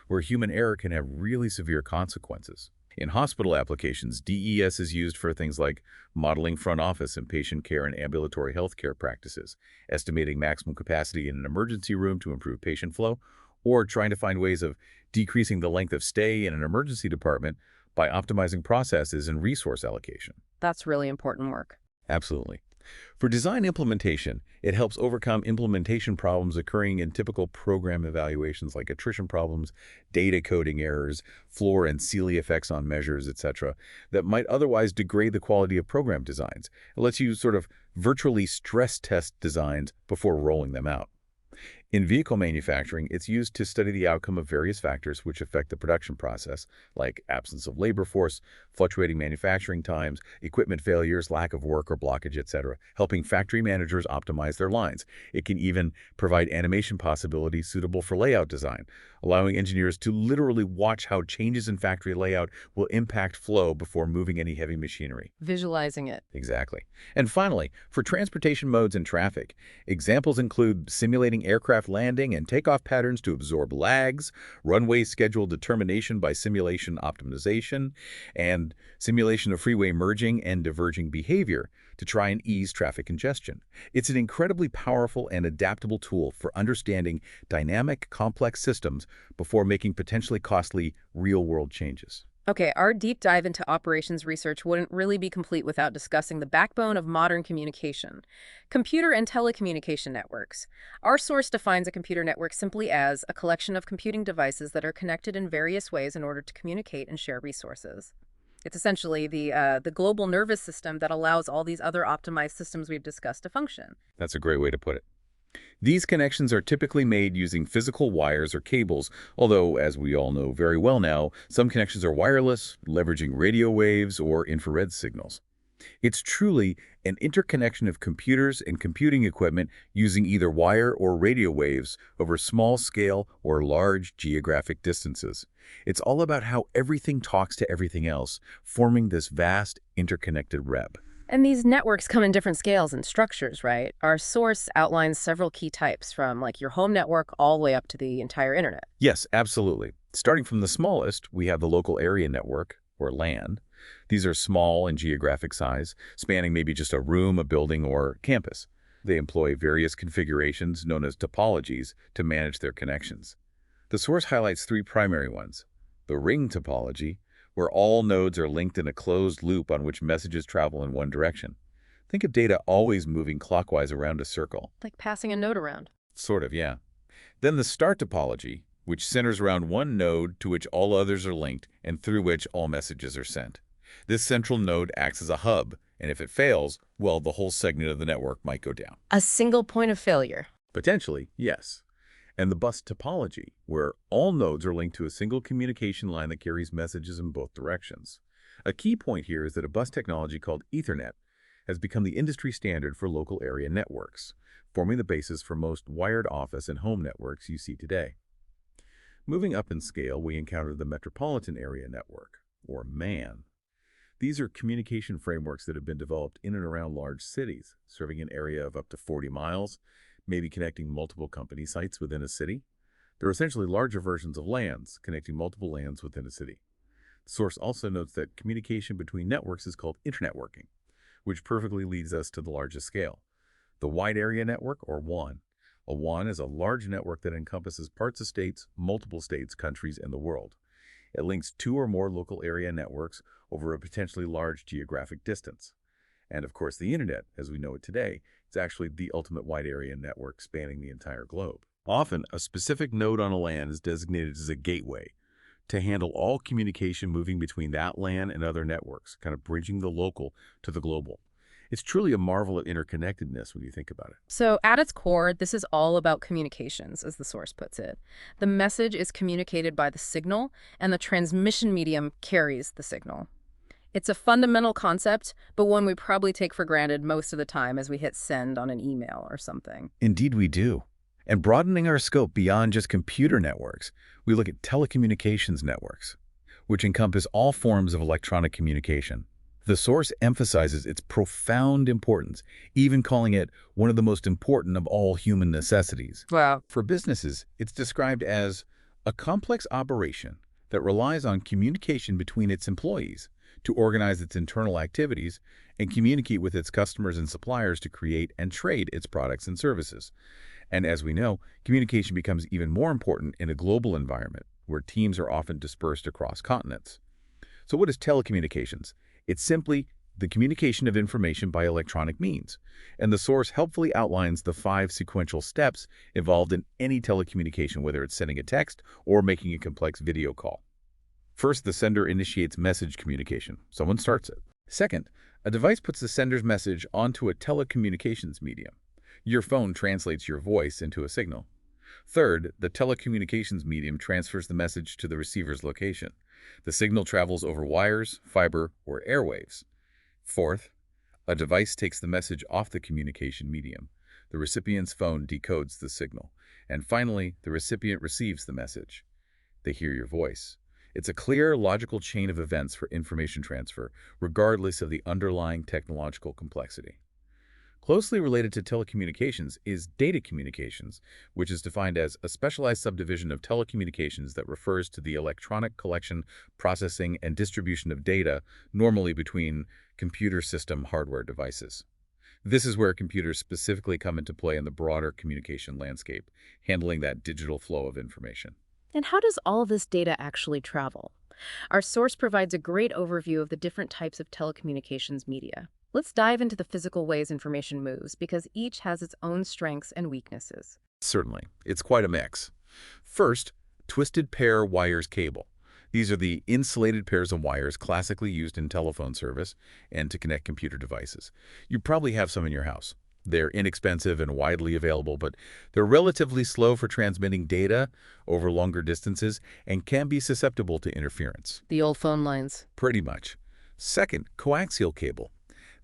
where human error can have really severe consequences. In hospital applications, DES is used for things like modeling front office and patient care and ambulatory healthcare practices, estimating maximum capacity in an emergency room to improve patient flow, or trying to find ways of decreasing the length of stay in an emergency department by optimizing processes and resource allocation. That's really important work. Absolutely. For design implementation, it helps overcome implementation problems occurring in typical program evaluations like attrition problems, data coding errors, floor and ceiling effects on measures, etc., that might otherwise degrade the quality of program designs. It lets you sort of virtually stress test designs before rolling them out. In vehicle manufacturing, it's used to study the outcome of various factors which affect the production process, like absence of labor force, fluctuating manufacturing times, equipment failures, lack of work or blockage, etc., helping factory managers optimize their lines. It can even provide animation possibilities suitable for layout design, allowing engineers to literally watch how changes in factory layout will impact flow before moving any heavy machinery. Visualizing it. Exactly. And finally, for transportation modes and traffic, examples include simulating aircraft landing and takeoff patterns to absorb lags, runway schedule determination by simulation optimization, and simulation of freeway merging and diverging behavior to try and ease traffic congestion. It's an incredibly powerful and adaptable tool for understanding dynamic, complex systems before making potentially costly real-world changes. Okay, our deep dive into operations research wouldn't really be complete without discussing the backbone of modern communication, computer and telecommunication networks. Our source defines a computer network simply as a collection of computing devices that are connected in various ways in order to communicate and share resources. It's essentially the global nervous system that allows all these other optimized systems we've discussed to function. That's a great way to put it. These connections are typically made using physical wires or cables, although, as we all know very well now, some connections are wireless, leveraging radio waves or infrared signals. It's truly an interconnection of computers and computing equipment using either wire or radio waves over small scale or large geographic distances. It's all about how everything talks to everything else, forming this vast interconnected web. And these networks come in different scales and structures, right? Our source outlines several key types, from like your home network all the way up to the entire internet. Yes, absolutely. Starting from the smallest, we have the local area network, or LAN. These are small in geographic size, spanning maybe just a room, a building, or campus. They employ various configurations known as topologies to manage their connections. The source highlights three primary ones: the ring topology, where all nodes are linked in a closed loop on which messages travel in one direction. Think of data always moving clockwise around a circle. Like passing a node around. Sort of, yeah. Then the star topology, which centers around one node to which all others are linked and through which all messages are sent. This central node acts as a hub, and if it fails, well, the whole segment of the network might go down. A single point of failure. Potentially, yes. And the bus topology, where all nodes are linked to a single communication line that carries messages in both directions. A key point here is that a bus technology called Ethernet has become the industry standard for local area networks, forming the basis for most wired office and home networks you see today. Moving up in scale, we encounter the Metropolitan Area Network, or MAN. These are communication frameworks that have been developed in and around large cities, serving an area of up to 40 miles, maybe connecting multiple company sites within a city. They're essentially larger versions of LANs, connecting multiple LANs within a city. The source also notes that communication between networks is called internetworking, which perfectly leads us to the largest scale. The Wide Area Network, or WAN. A WAN is a large network that encompasses parts of states, multiple states, countries, and the world. It links two or more local area networks over a potentially large geographic distance. And of course, the internet, as we know it today, is actually the ultimate wide area network spanning the entire globe. Often, a specific node on a LAN is designated as a gateway, to handle all communication moving between that LAN and other networks, kind of bridging the local to the global. It's truly a marvel of interconnectedness when you think about it. So at its core, this is all about communications, as the source puts it. The message is communicated by the signal, and the transmission medium carries the signal. It's a fundamental concept, but one we probably take for granted most of the time as we hit send on an email or something. Indeed we do. And broadening our scope beyond just computer networks, we look at telecommunications networks, which encompass all forms of electronic communication. The source emphasizes its profound importance, even calling it one of the most important of all human necessities. Wow. For businesses, it's described as a complex operation that relies on communication between its employees to organize its internal activities and communicate with its customers and suppliers to create and trade its products and services. And as we know, communication becomes even more important in a global environment where teams are often dispersed across continents. So what is telecommunications? It's simply the communication of information by electronic means, and the source helpfully outlines the 5 sequential steps involved in any telecommunication, whether it's sending a text or making a complex video call. First, the sender initiates message communication. Someone starts it. Second, a device puts the sender's message onto a telecommunications medium. Your phone translates your voice into a signal. Third, the telecommunications medium transfers the message to the receiver's location. The signal travels over wires, fiber, or airwaves. Fourth, a device takes the message off the communication medium. The recipient's phone decodes the signal. And finally, the recipient receives the message. They hear your voice. It's a clear, logical chain of events for information transfer, regardless of the underlying technological complexity. Closely related to telecommunications is data communications, which is defined as a specialized subdivision of telecommunications that refers to the electronic collection, processing, and distribution of data, normally between computer system hardware devices. This is where computers specifically come into play in the broader communication landscape, handling that digital flow of information. And how does all this data actually travel? Our source provides a great overview of the different types of telecommunications media. Let's dive into the physical ways information moves, because each has its own strengths and weaknesses. Certainly. It's quite a mix. First, twisted pair wires cable. These are the insulated pairs of wires classically used in telephone service and to connect computer devices. You probably have some in your house. They're inexpensive and widely available, but they're relatively slow for transmitting data over longer distances and can be susceptible to interference. The old phone lines. Pretty much. Second, coaxial cable.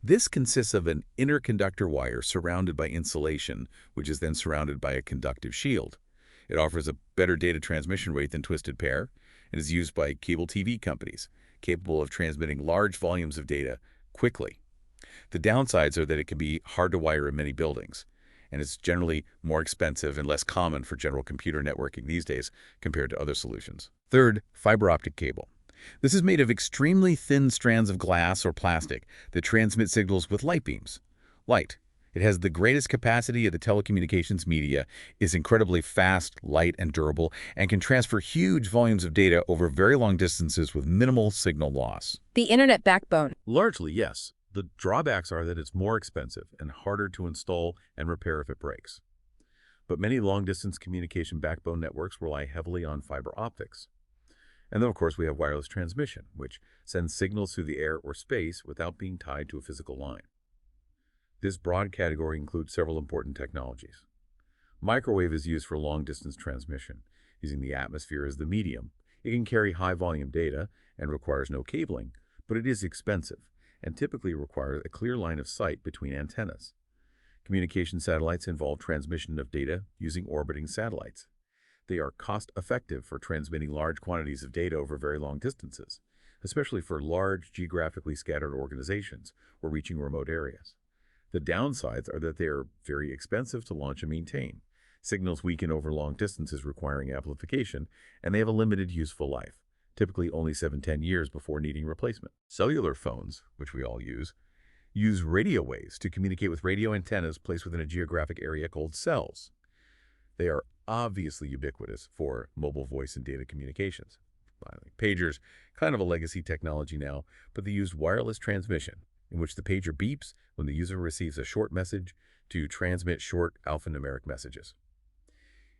This consists of an interconductor wire surrounded by insulation, which is then surrounded by a conductive shield. It offers a better data transmission rate than twisted pair and is used by cable TV companies, capable of transmitting large volumes of data quickly. The downsides are that it can be hard to wire in many buildings, and it's generally more expensive and less common for general computer networking these days compared to other solutions. Third, fiber optic cable. This is made of extremely thin strands of glass or plastic that transmit signals with light beams. Light. It has the greatest capacity of the telecommunications media, is incredibly fast, light, and durable, and can transfer huge volumes of data over very long distances with minimal signal loss. The internet backbone. Largely, yes. The drawbacks are that it's more expensive and harder to install and repair if it breaks. But many long-distance communication backbone networks rely heavily on fiber optics. And then, of course, we have wireless transmission, which sends signals through the air or space without being tied to a physical line. This broad category includes several important technologies. Microwave is used for long-distance transmission, using the atmosphere as the medium. It can carry high-volume data and requires no cabling, but it is expensive and typically requires a clear line of sight between antennas. Communication satellites involve transmission of data using orbiting satellites. They are cost-effective for transmitting large quantities of data over very long distances, especially for large, geographically scattered organizations or reaching remote areas. The downsides are that they are very expensive to launch and maintain. Signals weaken over long distances requiring amplification, and they have a limited useful life, typically only 7–10 years before needing replacement. Cellular phones, which we all use radio waves to communicate with radio antennas placed within a geographic area called cells. They are obviously ubiquitous for mobile voice and data communications. Finally, pagers, kind of a legacy technology now, but they use wireless transmission, in which the pager beeps when the user receives a short message to transmit short alphanumeric messages.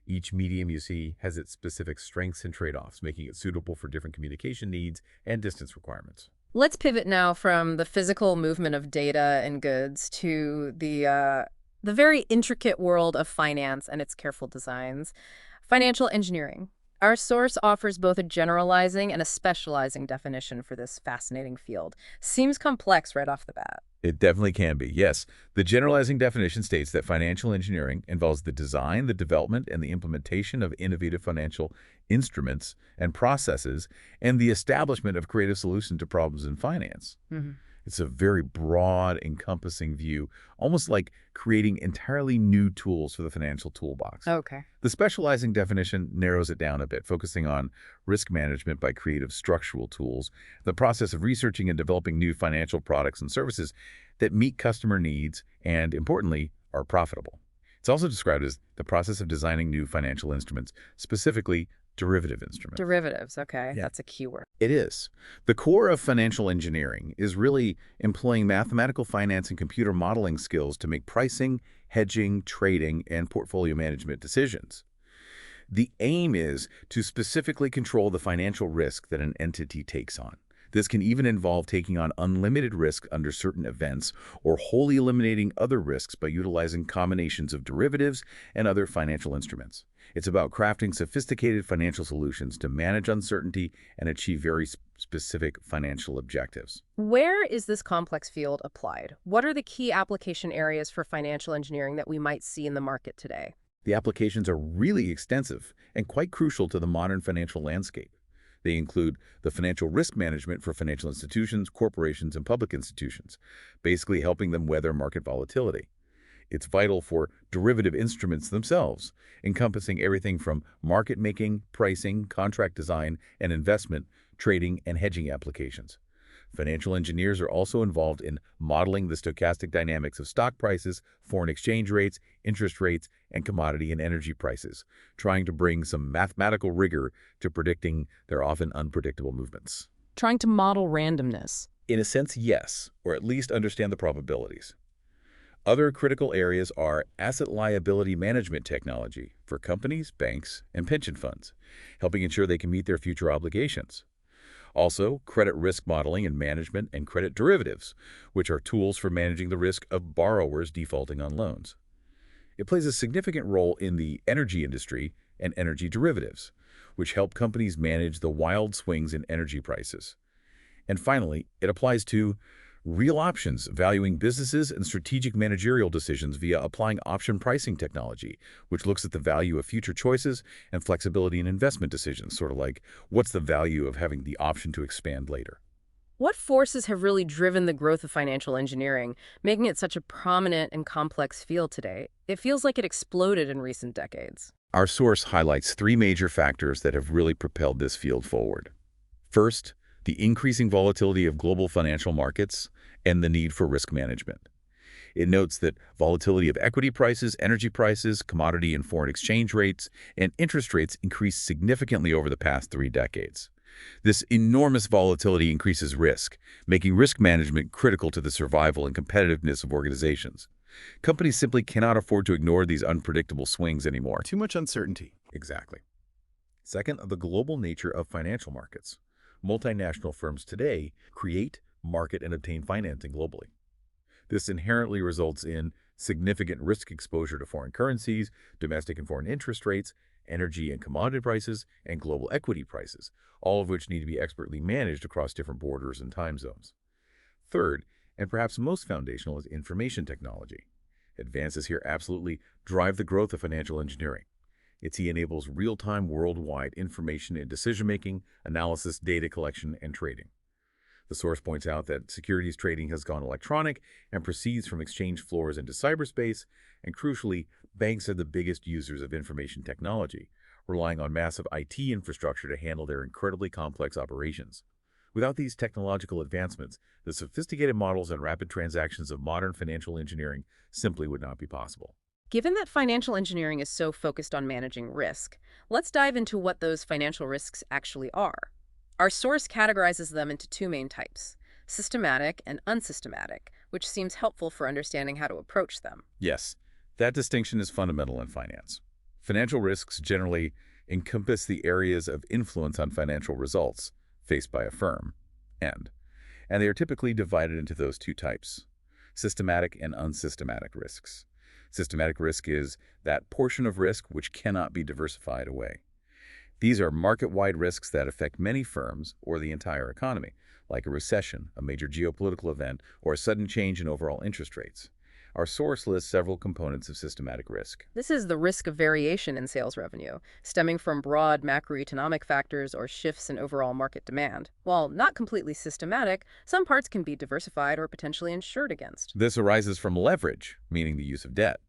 Each medium you see has its specific strengths and trade-offs, making it suitable for different communication needs and distance requirements. Let's pivot now from the physical movement of data and goods to the very intricate world of finance and its careful designs. Financial engineering. Our source offers both a generalizing and a specializing definition for this fascinating field. Seems complex right off the bat. It definitely can be, yes. The generalizing definition states that financial engineering involves the design, the development, and the implementation of innovative financial instruments and processes, and the establishment of creative solutions to problems in finance. It's a very broad, encompassing view, almost like creating entirely new tools for the financial toolbox. Okay. The specializing definition narrows it down a bit, focusing on risk management by creative structural tools, the process of researching and developing new financial products and services that meet customer needs and, importantly, are profitable. It's also described as the process of designing new financial instruments, specifically derivative instruments. Derivatives, okay. Yeah. That's a key word. It is. The core of financial engineering is really employing mathematical finance and computer modeling skills to make pricing, hedging, trading, and portfolio management decisions. The aim is to specifically control the financial risk that an entity takes on. This can even involve taking on unlimited risk under certain events or wholly eliminating other risks by utilizing combinations of derivatives and other financial instruments. It's about crafting sophisticated financial solutions to manage uncertainty and achieve very specific financial objectives. Where is this complex field applied? What are the key application areas for financial engineering that we might see in the market today? The applications are really extensive and quite crucial to the modern financial landscape. They include the financial risk management for financial institutions, corporations, and public institutions, basically helping them weather market volatility. It's vital for derivative instruments themselves, encompassing everything from market making, pricing, contract design, and investment, trading, and hedging applications. Financial engineers are also involved in modeling the stochastic dynamics of stock prices, foreign exchange rates, interest rates, and commodity and energy prices, trying to bring some mathematical rigor to predicting their often unpredictable movements. Trying to model randomness. In a sense, yes, or at least understand the probabilities. Other critical areas are asset liability management technology for companies, banks, and pension funds, helping ensure they can meet their future obligations. Also, credit risk modeling and management and credit derivatives, which are tools for managing the risk of borrowers defaulting on loans. It plays a significant role in the energy industry and energy derivatives, which help companies manage the wild swings in energy prices. And finally, it applies to real options, valuing businesses and strategic managerial decisions via applying option pricing technology, which looks at the value of future choices and flexibility in investment decisions, sort of like what's the value of having the option to expand later. What forces have really driven the growth of financial engineering, making it such a prominent and complex field today? It feels like it exploded in recent decades. Our source highlights three major factors that have really propelled this field forward. First, the increasing volatility of global financial markets and the need for risk management. It notes that volatility of equity prices, energy prices, commodity and foreign exchange rates, and interest rates increased significantly over the past 3 decades. This enormous volatility increases risk, making risk management critical to the survival and competitiveness of organizations. Companies simply cannot afford to ignore these unpredictable swings anymore. Too much uncertainty. Exactly. Second, the global nature of financial markets. Multinational firms today create, market, and obtain financing globally. This inherently results in significant risk exposure to foreign currencies, domestic and foreign interest rates, energy and commodity prices, and global equity prices, all of which need to be expertly managed across different borders and time zones. Third, and perhaps most foundational, is information technology. Advances here absolutely drive the growth of financial engineering. IT enables real-time worldwide information in decision-making, analysis, data collection, and trading. The source points out that securities trading has gone electronic and proceeds from exchange floors into cyberspace, and crucially, banks are the biggest users of information technology, relying on massive IT infrastructure to handle their incredibly complex operations. Without these technological advancements, the sophisticated models and rapid transactions of modern financial engineering simply would not be possible. Given that financial engineering is so focused on managing risk, let's dive into what those financial risks actually are. Our source categorizes them into 2 main types, systematic and unsystematic, which seems helpful for understanding how to approach them. Yes, that distinction is fundamental in finance. Financial risks generally encompass the areas of influence on financial results faced by a firm, and they are typically divided into those two types: systematic and unsystematic risks. Systematic risk is that portion of risk which cannot be diversified away. These are market-wide risks that affect many firms or the entire economy, like a recession, a major geopolitical event, or a sudden change in overall interest rates. Our source lists several components of systematic risk. This is the risk of variation in sales revenue, stemming from broad macroeconomic factors or shifts in overall market demand. While not completely systematic, some parts can be diversified or potentially insured against. This arises from leverage, meaning the use of debt.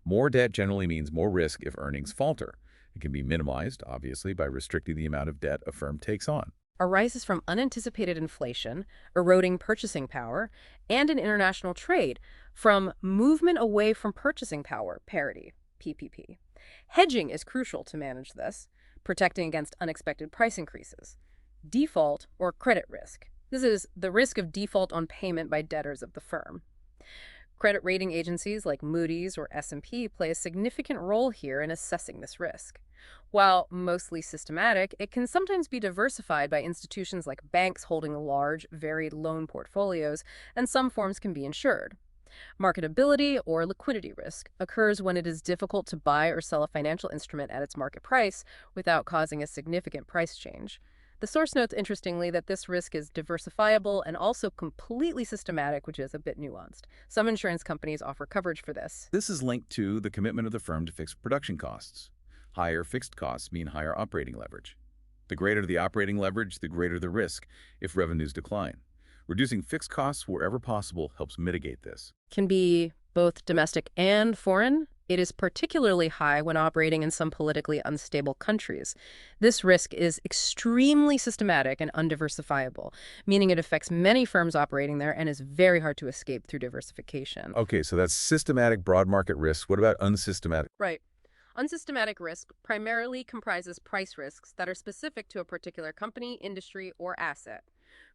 More debt generally means more risk if earnings falter. It can be minimized, obviously, by restricting the amount of debt a firm takes on. Arises from unanticipated inflation, eroding purchasing power, and in international trade, from movement away from purchasing power, parity, PPP. Hedging is crucial to manage this, protecting against unexpected price increases. Default or credit risk. This is the risk of default on payment by debtors of the firm. Credit rating agencies like Moody's or S&P play a significant role here in assessing this risk. While mostly systematic, it can sometimes be diversified by institutions like banks holding large, varied loan portfolios, and some forms can be insured. Marketability or liquidity risk occurs when it is difficult to buy or sell a financial instrument at its market price without causing a significant price change. The source notes, interestingly, that this risk is diversifiable and also completely systematic, which is a bit nuanced. Some insurance companies offer coverage for this. This is linked to the commitment of the firm to fix production costs. Higher fixed costs mean higher operating leverage. The greater the operating leverage, the greater the risk if revenues decline. Reducing fixed costs wherever possible helps mitigate this. Can be both domestic and foreign. It is particularly high when operating in some politically unstable countries. This risk is extremely systematic and undiversifiable, meaning it affects many firms operating there and is very hard to escape through diversification. Okay, so that's systematic broad market risk. What about unsystematic? Right. Unsystematic risk primarily comprises price risks that are specific to a particular company, industry, or asset.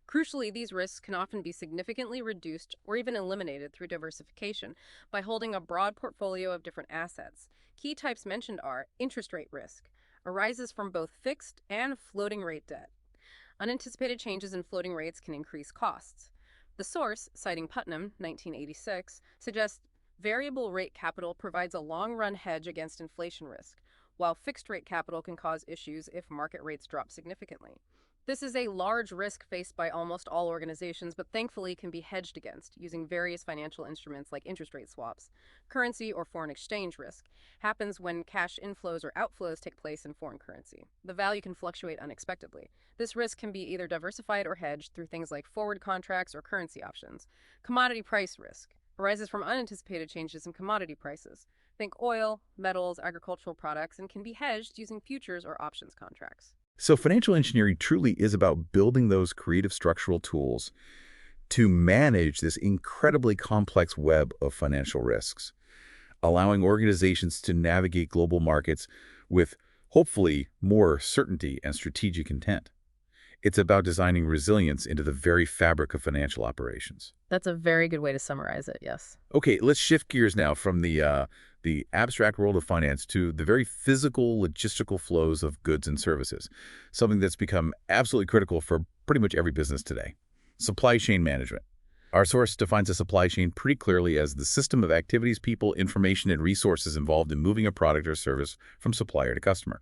Crucially, these risks can often be significantly reduced or even eliminated through diversification by holding a broad portfolio of different assets. Key types mentioned are interest rate risk, arises from both fixed and floating rate debt. Unanticipated changes in floating rates can increase costs. The source, citing Putnam, 1986, suggests variable rate capital provides a long-run hedge against inflation risk, while fixed rate capital can cause issues if market rates drop significantly. This is a large risk faced by almost all organizations, but thankfully can be hedged against using various financial instruments like interest rate swaps. Currency or foreign exchange risk happens when cash inflows or outflows take place in foreign currency. The value can fluctuate unexpectedly. This risk can be either diversified or hedged through things like forward contracts or currency options. Commodity price risk arises from unanticipated changes in commodity prices. Think oil, metals, agricultural products, and can be hedged using futures or options contracts. So financial engineering truly is about building those creative structural tools to manage this incredibly complex web of financial risks, allowing organizations to navigate global markets with, hopefully, more certainty and strategic intent. It's about designing resilience into the very fabric of financial operations. That's a very good way to summarize it, yes. Okay, let's shift gears now from the abstract world of finance to the very physical, logistical flows of goods and services, something that's become absolutely critical for pretty much every business today: supply chain management. Our source defines a supply chain pretty clearly as the system of activities, people, information, and resources involved in moving a product or service from supplier to customer.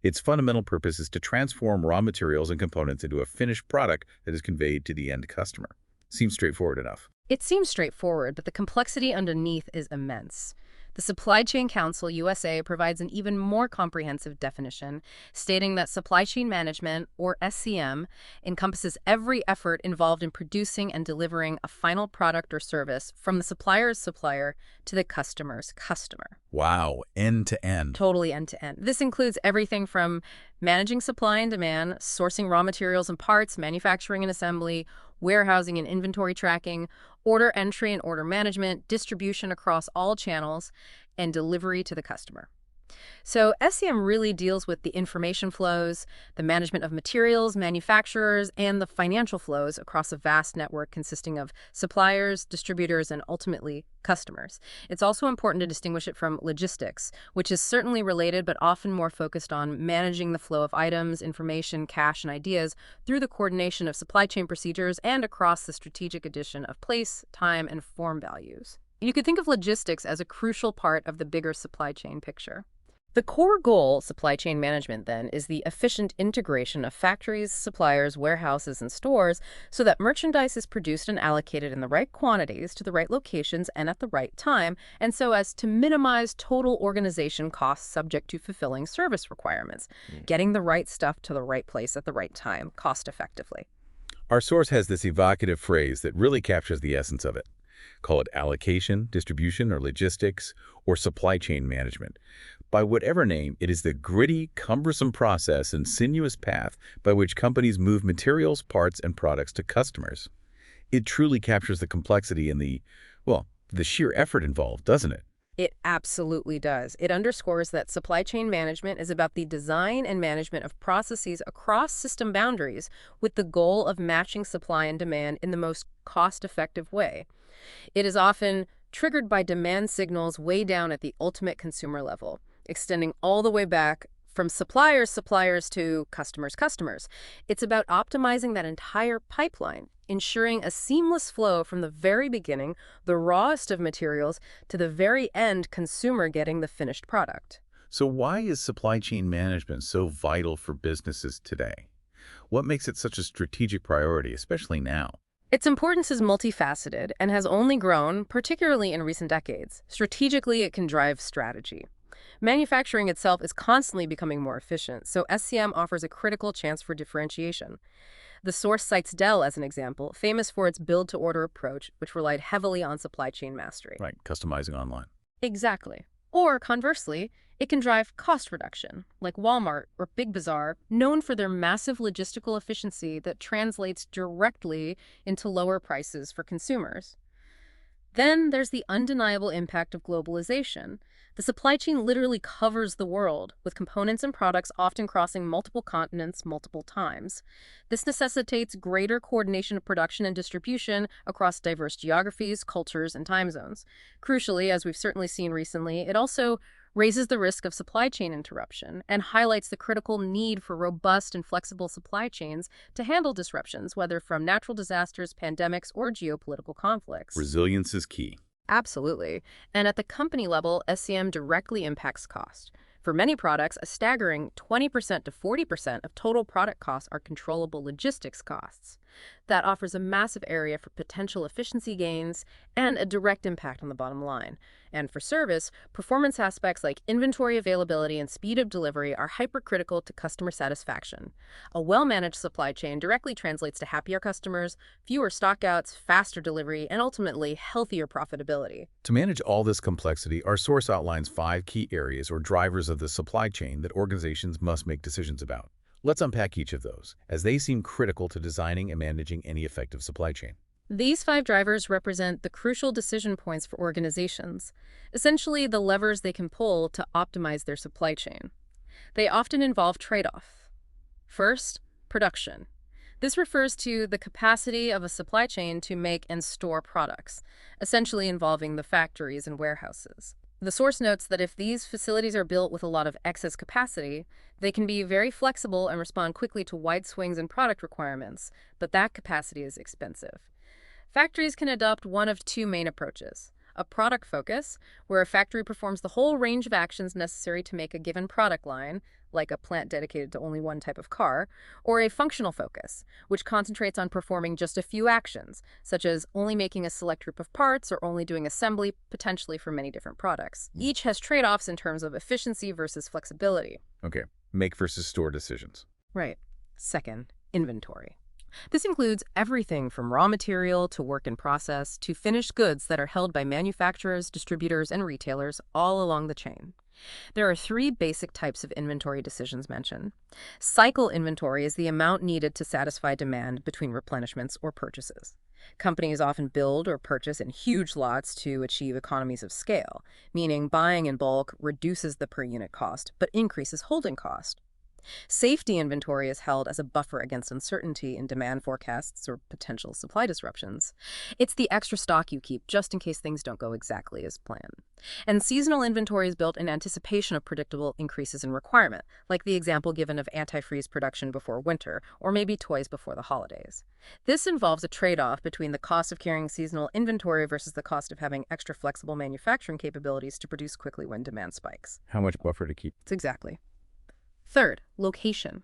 Its fundamental purpose is to transform raw materials and components into a finished product that is conveyed to the end customer. Seems straightforward enough. It seems straightforward, but the complexity underneath is immense. The Supply Chain Council USA provides an even more comprehensive definition, stating that supply chain management, or SCM, encompasses every effort involved in producing and delivering a final product or service from the supplier's supplier to the customer's customer. Wow, end to end. Totally end to end. This includes everything from managing supply and demand, sourcing raw materials and parts, manufacturing and assembly, warehousing and inventory tracking, order entry and order management, distribution across all channels, and delivery to the customer. So SCM really deals with the information flows, the management of materials, manufacturers, and the financial flows across a vast network consisting of suppliers, distributors, and ultimately customers. It's also important to distinguish it from logistics, which is certainly related but often more focused on managing the flow of items, information, cash, and ideas through the coordination of supply chain procedures and across the strategic addition of place, time, and form values. You could think of logistics as a crucial part of the bigger supply chain picture. The core goal, supply chain management, then, is the efficient integration of factories, suppliers, warehouses, and stores so that merchandise is produced and allocated in the right quantities to the right locations and at the right time, and so as to minimize total organization costs subject to fulfilling service requirements, getting the right stuff to the right place at the right time, cost effectively. Our source has this evocative phrase that really captures the essence of it. Call it allocation, distribution, or logistics, or supply chain management. By whatever name, it is the gritty, cumbersome process and sinuous path by which companies move materials, parts, and products to customers. It truly captures the complexity and the sheer effort involved, doesn't it? It absolutely does. It underscores that supply chain management is about the design and management of processes across system boundaries with the goal of matching supply and demand in the most cost-effective way. It is often triggered by demand signals way down at the ultimate consumer level, extending all the way back from suppliers to customers. It's about optimizing that entire pipeline, ensuring a seamless flow from the very beginning, the rawest of materials, to the very end consumer getting the finished product. So why is supply chain management so vital for businesses today? What makes it such a strategic priority, especially now? Its importance is multifaceted and has only grown, particularly in recent decades. Strategically, it can drive strategy. Manufacturing itself is constantly becoming more efficient, so SCM offers a critical chance for differentiation. The source cites Dell as an example, famous for its build-to-order approach, which relied heavily on supply chain mastery. Right, customizing online. Exactly. Or, conversely, it can drive cost reduction, like Walmart or Big Bazaar, known for their massive logistical efficiency that translates directly into lower prices for consumers. Then there's the undeniable impact of globalization. The supply chain literally covers the world, with components and products often crossing multiple continents multiple times. This necessitates greater coordination of production and distribution across diverse geographies, cultures, and time zones. Crucially, as we've certainly seen recently, it also raises the risk of supply chain interruption and highlights the critical need for robust and flexible supply chains to handle disruptions, whether from natural disasters, pandemics, or geopolitical conflicts. Resilience is key. Absolutely. And at the company level, SCM directly impacts cost. For many products, a staggering 20% to 40% of total product costs are controllable logistics costs. That offers a massive area for potential efficiency gains and a direct impact on the bottom line. And for service, performance aspects like inventory availability and speed of delivery are hypercritical to customer satisfaction. A well-managed supply chain directly translates to happier customers, fewer stockouts, faster delivery, and ultimately healthier profitability. To manage all this complexity, our source outlines 5 key areas or drivers of the supply chain that organizations must make decisions about. Let's unpack each of those, as they seem critical to designing and managing any effective supply chain. These 5 drivers represent the crucial decision points for organizations, essentially the levers they can pull to optimize their supply chain. They often involve trade-off. First, production. This refers to the capacity of a supply chain to make and store products, essentially involving the factories and warehouses. The source notes that if these facilities are built with a lot of excess capacity, they can be very flexible and respond quickly to wide swings in product requirements, but that capacity is expensive. Factories can adopt one of 2 main approaches: a product focus, where a factory performs the whole range of actions necessary to make a given product line, like a plant dedicated to only one type of car, or a functional focus, which concentrates on performing just a few actions, such as only making a select group of parts or only doing assembly, potentially for many different products. Each has trade-offs in terms of efficiency versus flexibility. Okay, make versus store decisions. Right. Second, inventory. This includes everything from raw material to work in process to finished goods that are held by manufacturers, distributors, and retailers all along the chain. There are 3 basic types of inventory decisions mentioned. Cycle inventory is the amount needed to satisfy demand between replenishments or purchases. Companies often build or purchase in huge lots to achieve economies of scale, meaning buying in bulk reduces the per unit cost but increases holding cost. Safety inventory is held as a buffer against uncertainty in demand forecasts or potential supply disruptions. It's the extra stock you keep just in case things don't go exactly as planned. And seasonal inventory is built in anticipation of predictable increases in requirement, like the example given of antifreeze production before winter, or maybe toys before the holidays. This involves a trade-off between the cost of carrying seasonal inventory versus the cost of having extra flexible manufacturing capabilities to produce quickly when demand spikes. How much buffer to keep? It's exactly. Third, location.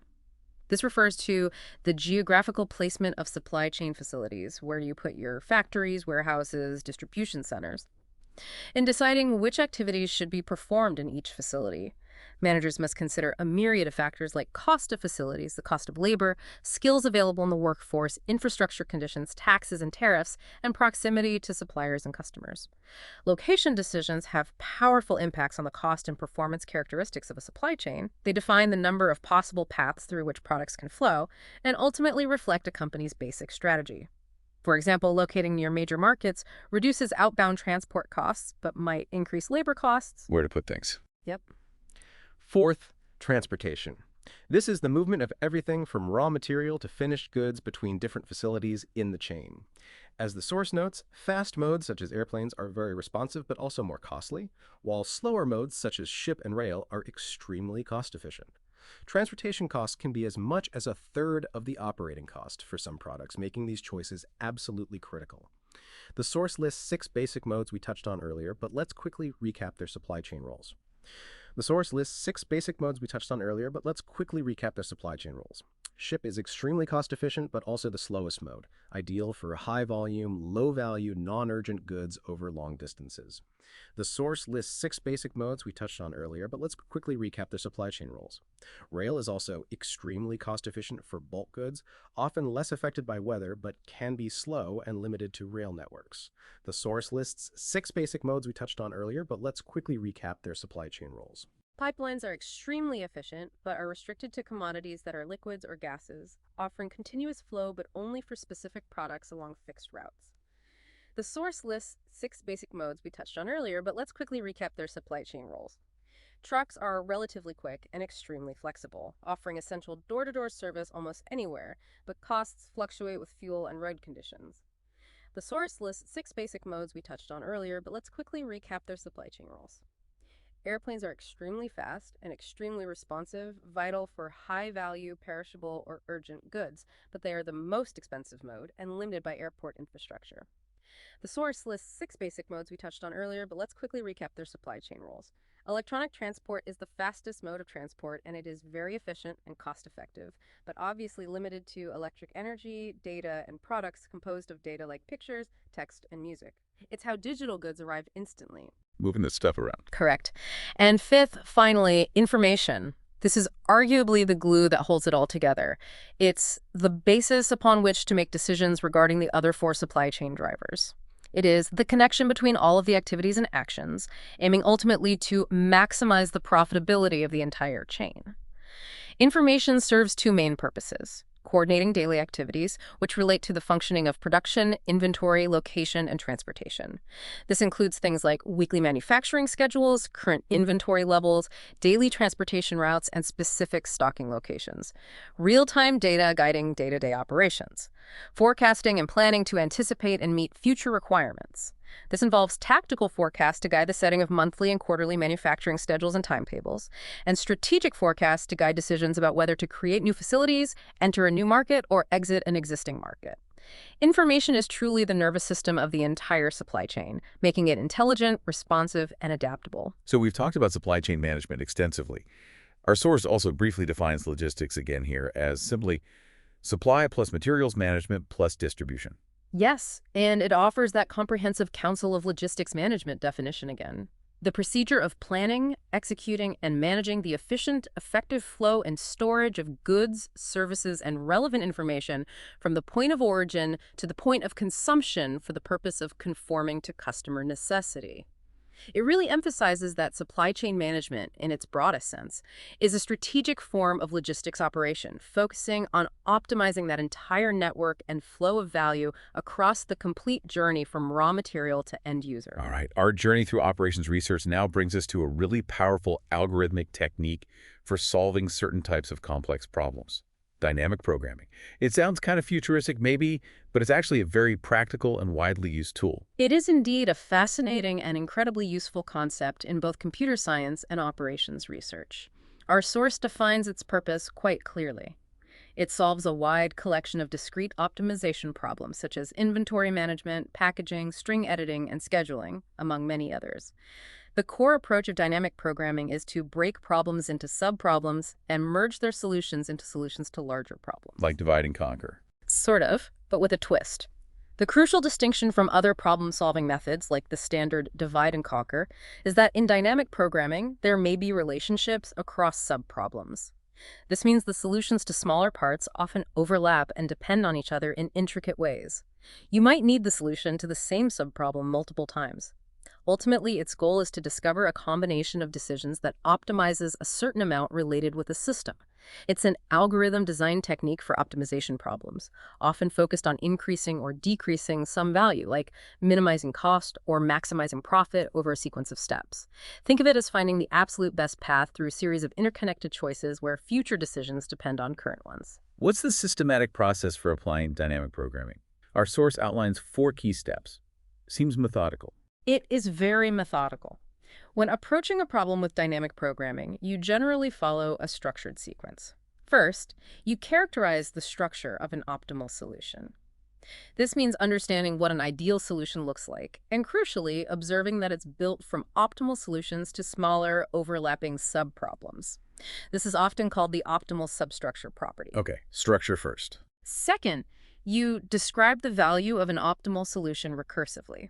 This refers to the geographical placement of supply chain facilities, where you put your factories, warehouses, distribution centers. In deciding which activities should be performed in each facility, managers must consider a myriad of factors like cost of facilities, the cost of labor, skills available in the workforce, infrastructure conditions, taxes and tariffs, and proximity to suppliers and customers. Location decisions have powerful impacts on the cost and performance characteristics of a supply chain. They define the number of possible paths through which products can flow and ultimately reflect a company's basic strategy. For example, locating near major markets reduces outbound transport costs, but might increase labor costs. Where to put things? Yep. Fourth, transportation. This is the movement of everything from raw material to finished goods between different facilities in the chain. As the source notes, fast modes such as airplanes are very responsive but also more costly, while slower modes such as ship and rail are extremely cost-efficient. Transportation costs can be as much as a third of the operating cost for some products, making these choices absolutely critical. The source lists 6 basic modes we touched on earlier, but let's quickly recap their supply chain roles. Ship is extremely cost-efficient, but also the slowest mode, ideal for high-volume, low-value, non-urgent goods over long distances. The source lists 6 basic modes we touched on earlier, but let's quickly recap their supply chain roles. Rail is also extremely cost-efficient for bulk goods, often less affected by weather, but can be slow and limited to rail networks. The source lists 6 basic modes we touched on earlier, but let's quickly recap their supply chain roles. Pipelines are extremely efficient, but are restricted to commodities that are liquids or gases, offering continuous flow but only for specific products along fixed routes. The source lists 6 basic modes we touched on earlier, but let's quickly recap their supply chain roles. Trucks are relatively quick and extremely flexible, offering essential door-to-door service almost anywhere, but costs fluctuate with fuel and road conditions. The source lists 6 basic modes we touched on earlier, but let's quickly recap their supply chain roles. Airplanes are extremely fast and extremely responsive, vital for high-value, perishable, or urgent goods, but they are the most expensive mode and limited by airport infrastructure. The source lists 6 basic modes we touched on earlier, but let's quickly recap their supply chain roles. Electronic transport is the fastest mode of transport, and it is very efficient and cost-effective, but obviously limited to electric energy, data, and products composed of data like pictures, text, and music. It's how digital goods arrive instantly. Moving this stuff around. Correct. And fifth, finally, information. This is arguably the glue that holds it all together. It's the basis upon which to make decisions regarding the other 4 supply chain drivers. It is the connection between all of the activities and actions, aiming ultimately to maximize the profitability of the entire chain. Information serves 2 main purposes: coordinating daily activities, which relate to the functioning of production, inventory, location, and transportation. This includes things like weekly manufacturing schedules, current inventory levels, daily transportation routes, and specific stocking locations. Real-time data guiding day-to-day operations. Forecasting and planning to anticipate and meet future requirements. This involves tactical forecasts to guide the setting of monthly and quarterly manufacturing schedules and timetables, and strategic forecasts to guide decisions about whether to create new facilities, enter a new market, or exit an existing market. Information is truly the nervous system of the entire supply chain, making it intelligent, responsive, and adaptable. So we've talked about supply chain management extensively. Our source also briefly defines logistics again here as simply supply plus materials management plus distribution. Yes, and it offers that comprehensive Council of Logistics Management definition again. The procedure of planning, executing, and managing the efficient, effective flow and storage of goods, services, and relevant information from the point of origin to the point of consumption for the purpose of conforming to customer necessity. It really emphasizes that supply chain management, in its broadest sense, is a strategic form of logistics operation, focusing on optimizing that entire network and flow of value across the complete journey from raw material to end user. All right, our journey through operations research now brings us to a really powerful algorithmic technique for solving certain types of complex problems. Dynamic programming. It sounds kind of futuristic maybe, but it's actually a very practical and widely used tool. It is indeed a fascinating and incredibly useful concept in both computer science and operations research. Our source defines its purpose quite clearly. It solves a wide collection of discrete optimization problems such as inventory management, packaging, string editing, and scheduling, among many others. The core approach of dynamic programming is to break problems into subproblems and merge their solutions into solutions to larger problems. Like divide and conquer. Sort of, but with a twist. The crucial distinction from other problem-solving methods, like the standard divide and conquer, is that in dynamic programming, there may be relationships across subproblems. This means the solutions to smaller parts often overlap and depend on each other in intricate ways. You might need the solution to the same subproblem multiple times. Ultimately, its goal is to discover a combination of decisions that optimizes a certain amount related with a system. It's an algorithm design technique for optimization problems, often focused on increasing or decreasing some value, like minimizing cost or maximizing profit over a sequence of steps. Think of it as finding the absolute best path through a series of interconnected choices where future decisions depend on current ones. What's the systematic process for applying dynamic programming? Our source outlines 4 key steps. Seems methodical. It is very methodical. When approaching a problem with dynamic programming, you generally follow a structured sequence. First, you characterize the structure of an optimal solution. This means understanding what an ideal solution looks like, and crucially, observing that it's built from optimal solutions to smaller, overlapping subproblems. This is often called the optimal substructure property. Okay, structure first. Second, you describe the value of an optimal solution recursively.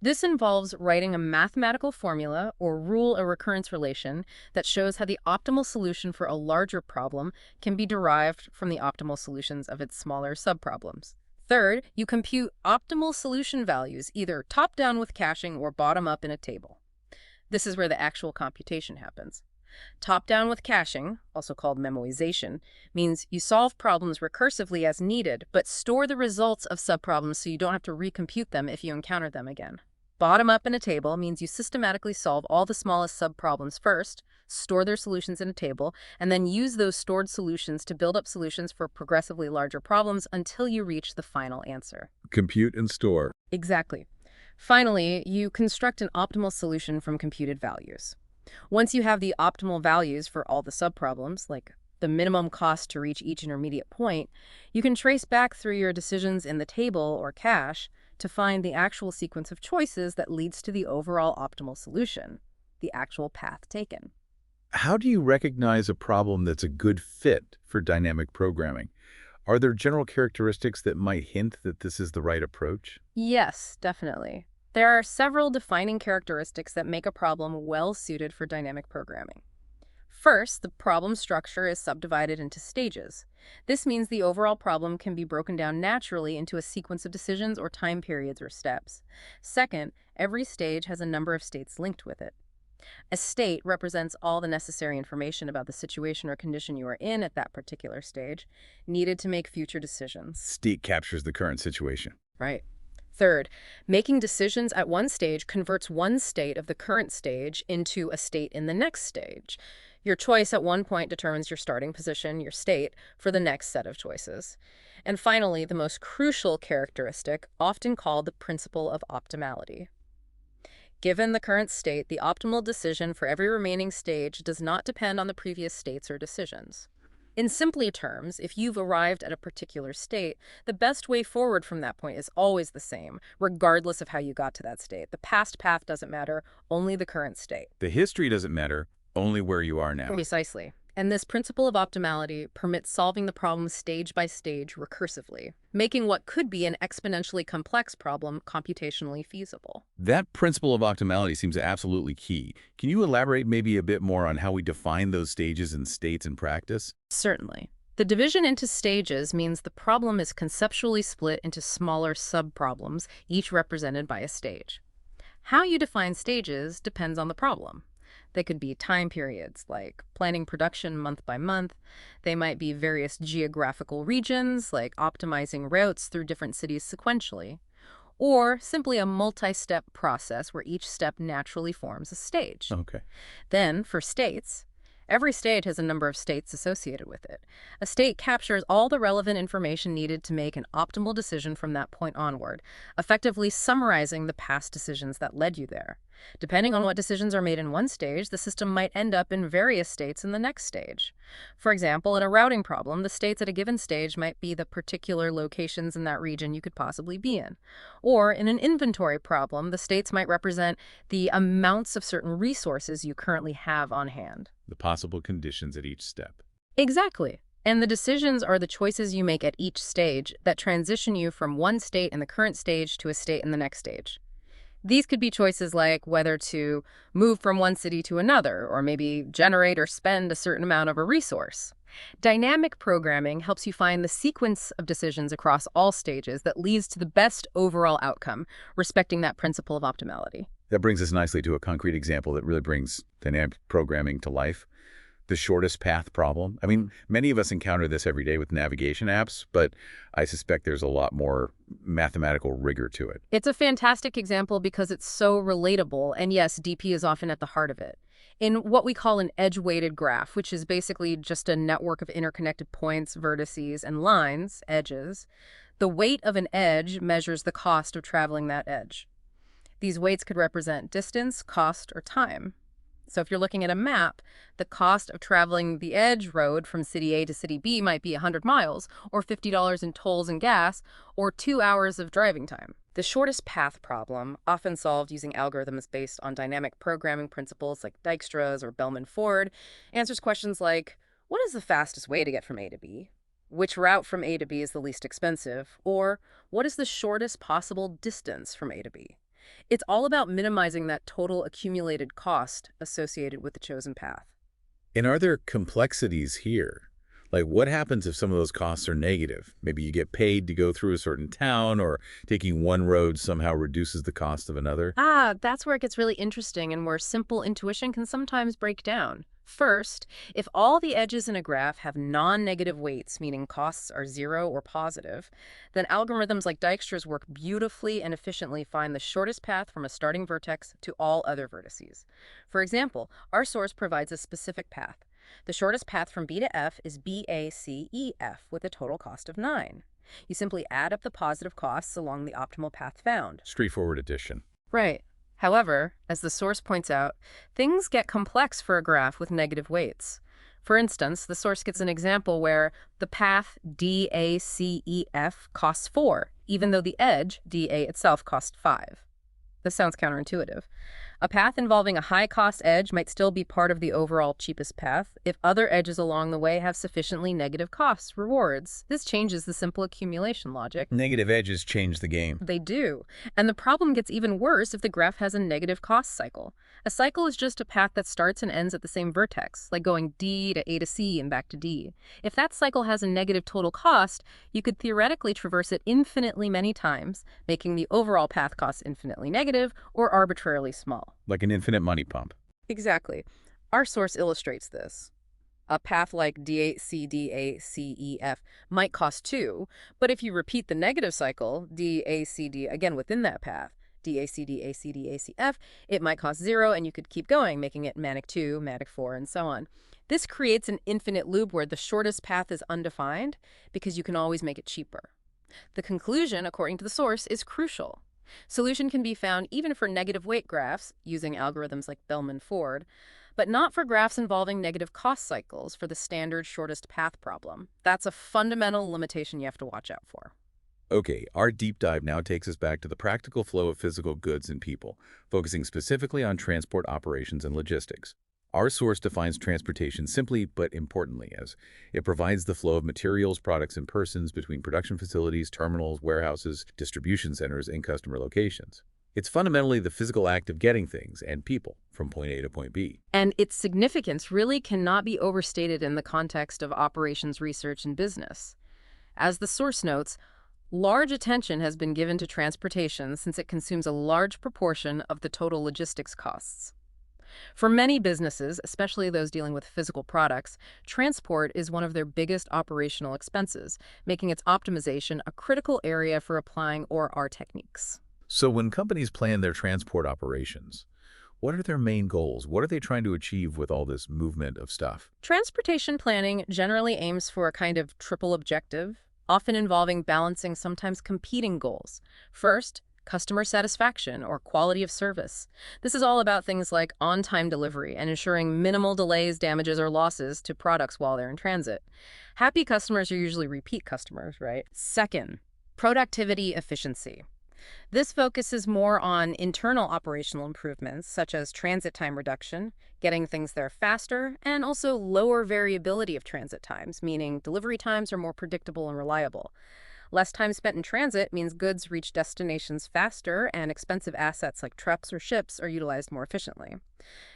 This involves writing a mathematical formula or rule a recurrence relation that shows how the optimal solution for a larger problem can be derived from the optimal solutions of its smaller subproblems. Third, you compute optimal solution values, either top-down with caching or bottom-up in a table. This is where the actual computation happens. Top-down with caching, also called memoization, means you solve problems recursively as needed, but store the results of subproblems so you don't have to recompute them if you encounter them again. Bottom-up in a table means you systematically solve all the smallest subproblems first, store their solutions in a table, and then use those stored solutions to build up solutions for progressively larger problems until you reach the final answer. Compute and store. Exactly. Finally, you construct an optimal solution from computed values. Once you have the optimal values for all the subproblems, like the minimum cost to reach each intermediate point, you can trace back through your decisions in the table or cache to find the actual sequence of choices that leads to the overall optimal solution, the actual path taken. How do you recognize a problem that's a good fit for dynamic programming? Are there general characteristics that might hint that this is the right approach? Yes, definitely. There are several defining characteristics that make a problem well suited for dynamic programming. First, the problem structure is subdivided into stages. This means the overall problem can be broken down naturally into a sequence of decisions or time periods or steps. Second, every stage has a number of states linked with it. A state represents all the necessary information about the situation or condition you are in at that particular stage, needed to make future decisions. State captures the current situation. Right. Third, making decisions at one stage converts one state of the current stage into a state in the next stage. Your choice at one point determines your starting position, your state, for the next set of choices. And finally, the most crucial characteristic, often called the principle of optimality. Given the current state, the optimal decision for every remaining stage does not depend on the previous states or decisions. In simpler terms, if you've arrived at a particular state, the best way forward from that point is always the same, regardless of how you got to that state. The past path doesn't matter, only the current state. The history doesn't matter, only where you are now. Precisely. And this principle of optimality permits solving the problem stage by stage recursively, making what could be an exponentially complex problem computationally feasible. That principle of optimality seems absolutely key. Can you elaborate maybe a bit more on how we define those stages and states in practice? Certainly. The division into stages means the problem is conceptually split into smaller subproblems, each represented by a stage. How you define stages depends on the problem. They could be time periods, like planning production month by month. They might be various geographical regions, like optimizing routes through different cities sequentially. Or simply a multi-step process where each step naturally forms a stage. Okay. Then, for states, every state has a number of states associated with it. A state captures all the relevant information needed to make an optimal decision from that point onward, effectively summarizing the past decisions that led you there. Depending on what decisions are made in one stage, the system might end up in various states in the next stage. For example, in a routing problem, the states at a given stage might be the particular locations in that region you could possibly be in. Or in an inventory problem, the states might represent the amounts of certain resources you currently have on hand. The possible conditions at each step. Exactly. And the decisions are the choices you make at each stage that transition you from one state in the current stage to a state in the next stage. These could be choices like whether to move from one city to another, or maybe generate or spend a certain amount of a resource. Dynamic programming helps you find the sequence of decisions across all stages that leads to the best overall outcome, respecting that principle of optimality. That brings us nicely to a concrete example that really brings dynamic programming to life. The shortest path problem. I mean, many of us encounter this every day with navigation apps, but I suspect there's a lot more mathematical rigor to it. It's a fantastic example because it's so relatable, and yes, DP is often at the heart of it. In what we call an edge-weighted graph, which is basically just a network of interconnected points, vertices, and lines, edges, the weight of an edge measures the cost of traveling that edge. These weights could represent distance, cost, or time. So if you're looking at a map, the cost of traveling the edge road from city A to city B might be 100 miles, or $50 in tolls and gas, or 2 hours of driving time. The shortest path problem, often solved using algorithms based on dynamic programming principles like Dijkstra's or Bellman-Ford, answers questions like, what is the fastest way to get from A to B? Which route from A to B is the least expensive? Or what is the shortest possible distance from A to B? It's all about minimizing that total accumulated cost associated with the chosen path. And are there complexities here? Like, what happens if some of those costs are negative? Maybe you get paid to go through a certain town, or taking one road somehow reduces the cost of another. That's where it gets really interesting and where simple intuition can sometimes break down. First, if all the edges in a graph have non-negative weights, meaning costs are zero or positive, then algorithms like Dijkstra's work beautifully and efficiently find the shortest path from a starting vertex to all other vertices. For example, our source provides a specific path. The shortest path from B to F is BACEF with a total cost of 9. You simply add up the positive costs along the optimal path found. Straightforward addition. Right. However, as the source points out, things get complex for a graph with negative weights. For instance, the source gets an example where the path DACEF costs 4, even though the edge, DA itself, costs 5. This sounds counterintuitive. A path involving a high-cost edge might still be part of the overall cheapest path if other edges along the way have sufficiently negative costs, rewards. This changes the simple accumulation logic. Negative edges change the game. They do. And the problem gets even worse if the graph has a negative cost cycle. A cycle is just a path that starts and ends at the same vertex, like going D to A to C and back to D. If that cycle has a negative total cost, you could theoretically traverse it infinitely many times, making the overall path cost infinitely negative or arbitrarily small. Like an infinite money pump. Exactly. Our source illustrates this. A path like DACDACEF might cost 2, but if you repeat the negative cycle, DACD, again within that path, DACDACDACF, it might cost 0, and you could keep going, making it Manic 2, Manic 4, and so on. This creates an infinite loop where the shortest path is undefined because you can always make it cheaper. The conclusion, according to the source, is crucial. Solution can be found even for negative weight graphs, using algorithms like Bellman-Ford, but not for graphs involving negative cost cycles for the standard shortest path problem. That's a fundamental limitation you have to watch out for. Okay, our deep dive now takes us back to the practical flow of physical goods and people, focusing specifically on transport operations and logistics. Our source defines transportation simply but importantly as it provides the flow of materials, products, and persons between production facilities, terminals, warehouses, distribution centers, and customer locations. It's fundamentally the physical act of getting things and people from point A to point B. And its significance really cannot be overstated in the context of operations research and business. As the source notes, Large attention has been given to transportation since it consumes a large proportion of the total logistics costs. For many businesses, especially those dealing with physical products, transport is one of their biggest operational expenses, making its optimization a critical area for applying OR techniques. So when companies plan their transport operations, what are their main goals? What are they trying to achieve with all this movement of stuff? Transportation planning generally aims for a kind of triple objective, often involving balancing sometimes competing goals. First, customer satisfaction or quality of service. This is all about things like on-time delivery and ensuring minimal delays, damages, or losses to products while they're in transit. Happy customers are usually repeat customers, right? Second, productivity efficiency. This focuses more on internal operational improvements, such as transit time reduction, getting things there faster, and also lower variability of transit times, meaning delivery times are more predictable and reliable. Less time spent in transit means goods reach destinations faster and expensive assets like trucks or ships are utilized more efficiently.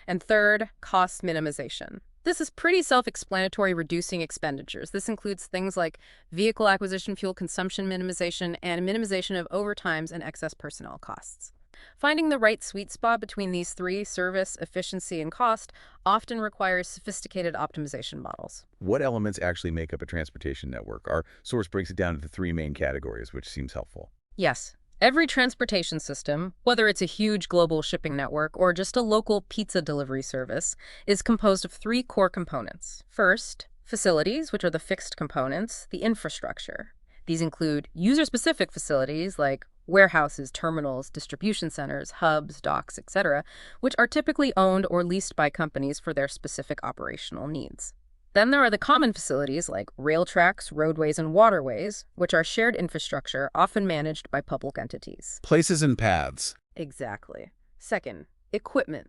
And third, cost minimization. This is pretty self-explanatory, reducing expenditures. This includes things like vehicle acquisition, fuel consumption minimization, and minimization of overtimes and excess personnel costs. Finding the right sweet spot between these three, service, efficiency, and cost, often requires sophisticated optimization models. What elements actually make up a transportation network? Our source breaks it down into three main categories, which seems helpful. Yes. Every transportation system, whether it's a huge global shipping network or just a local pizza delivery service, is composed of three core components. First, facilities, which are the fixed components, the infrastructure. These include user-specific facilities like warehouses, terminals, distribution centers, hubs, docks, etc., which are typically owned or leased by companies for their specific operational needs. Then there are the common facilities like rail tracks, roadways, and waterways, which are shared infrastructure often managed by public entities. Places and paths. Exactly. Second, equipment.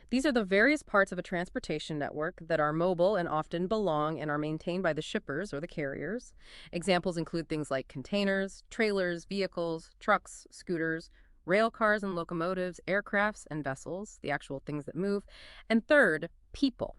These are the various parts of a transportation network that are mobile and often belong and are maintained by the shippers or the carriers. Examples include things like containers, trailers, vehicles, trucks, scooters, rail cars and locomotives, aircrafts and vessels, the actual things that move. And third, people.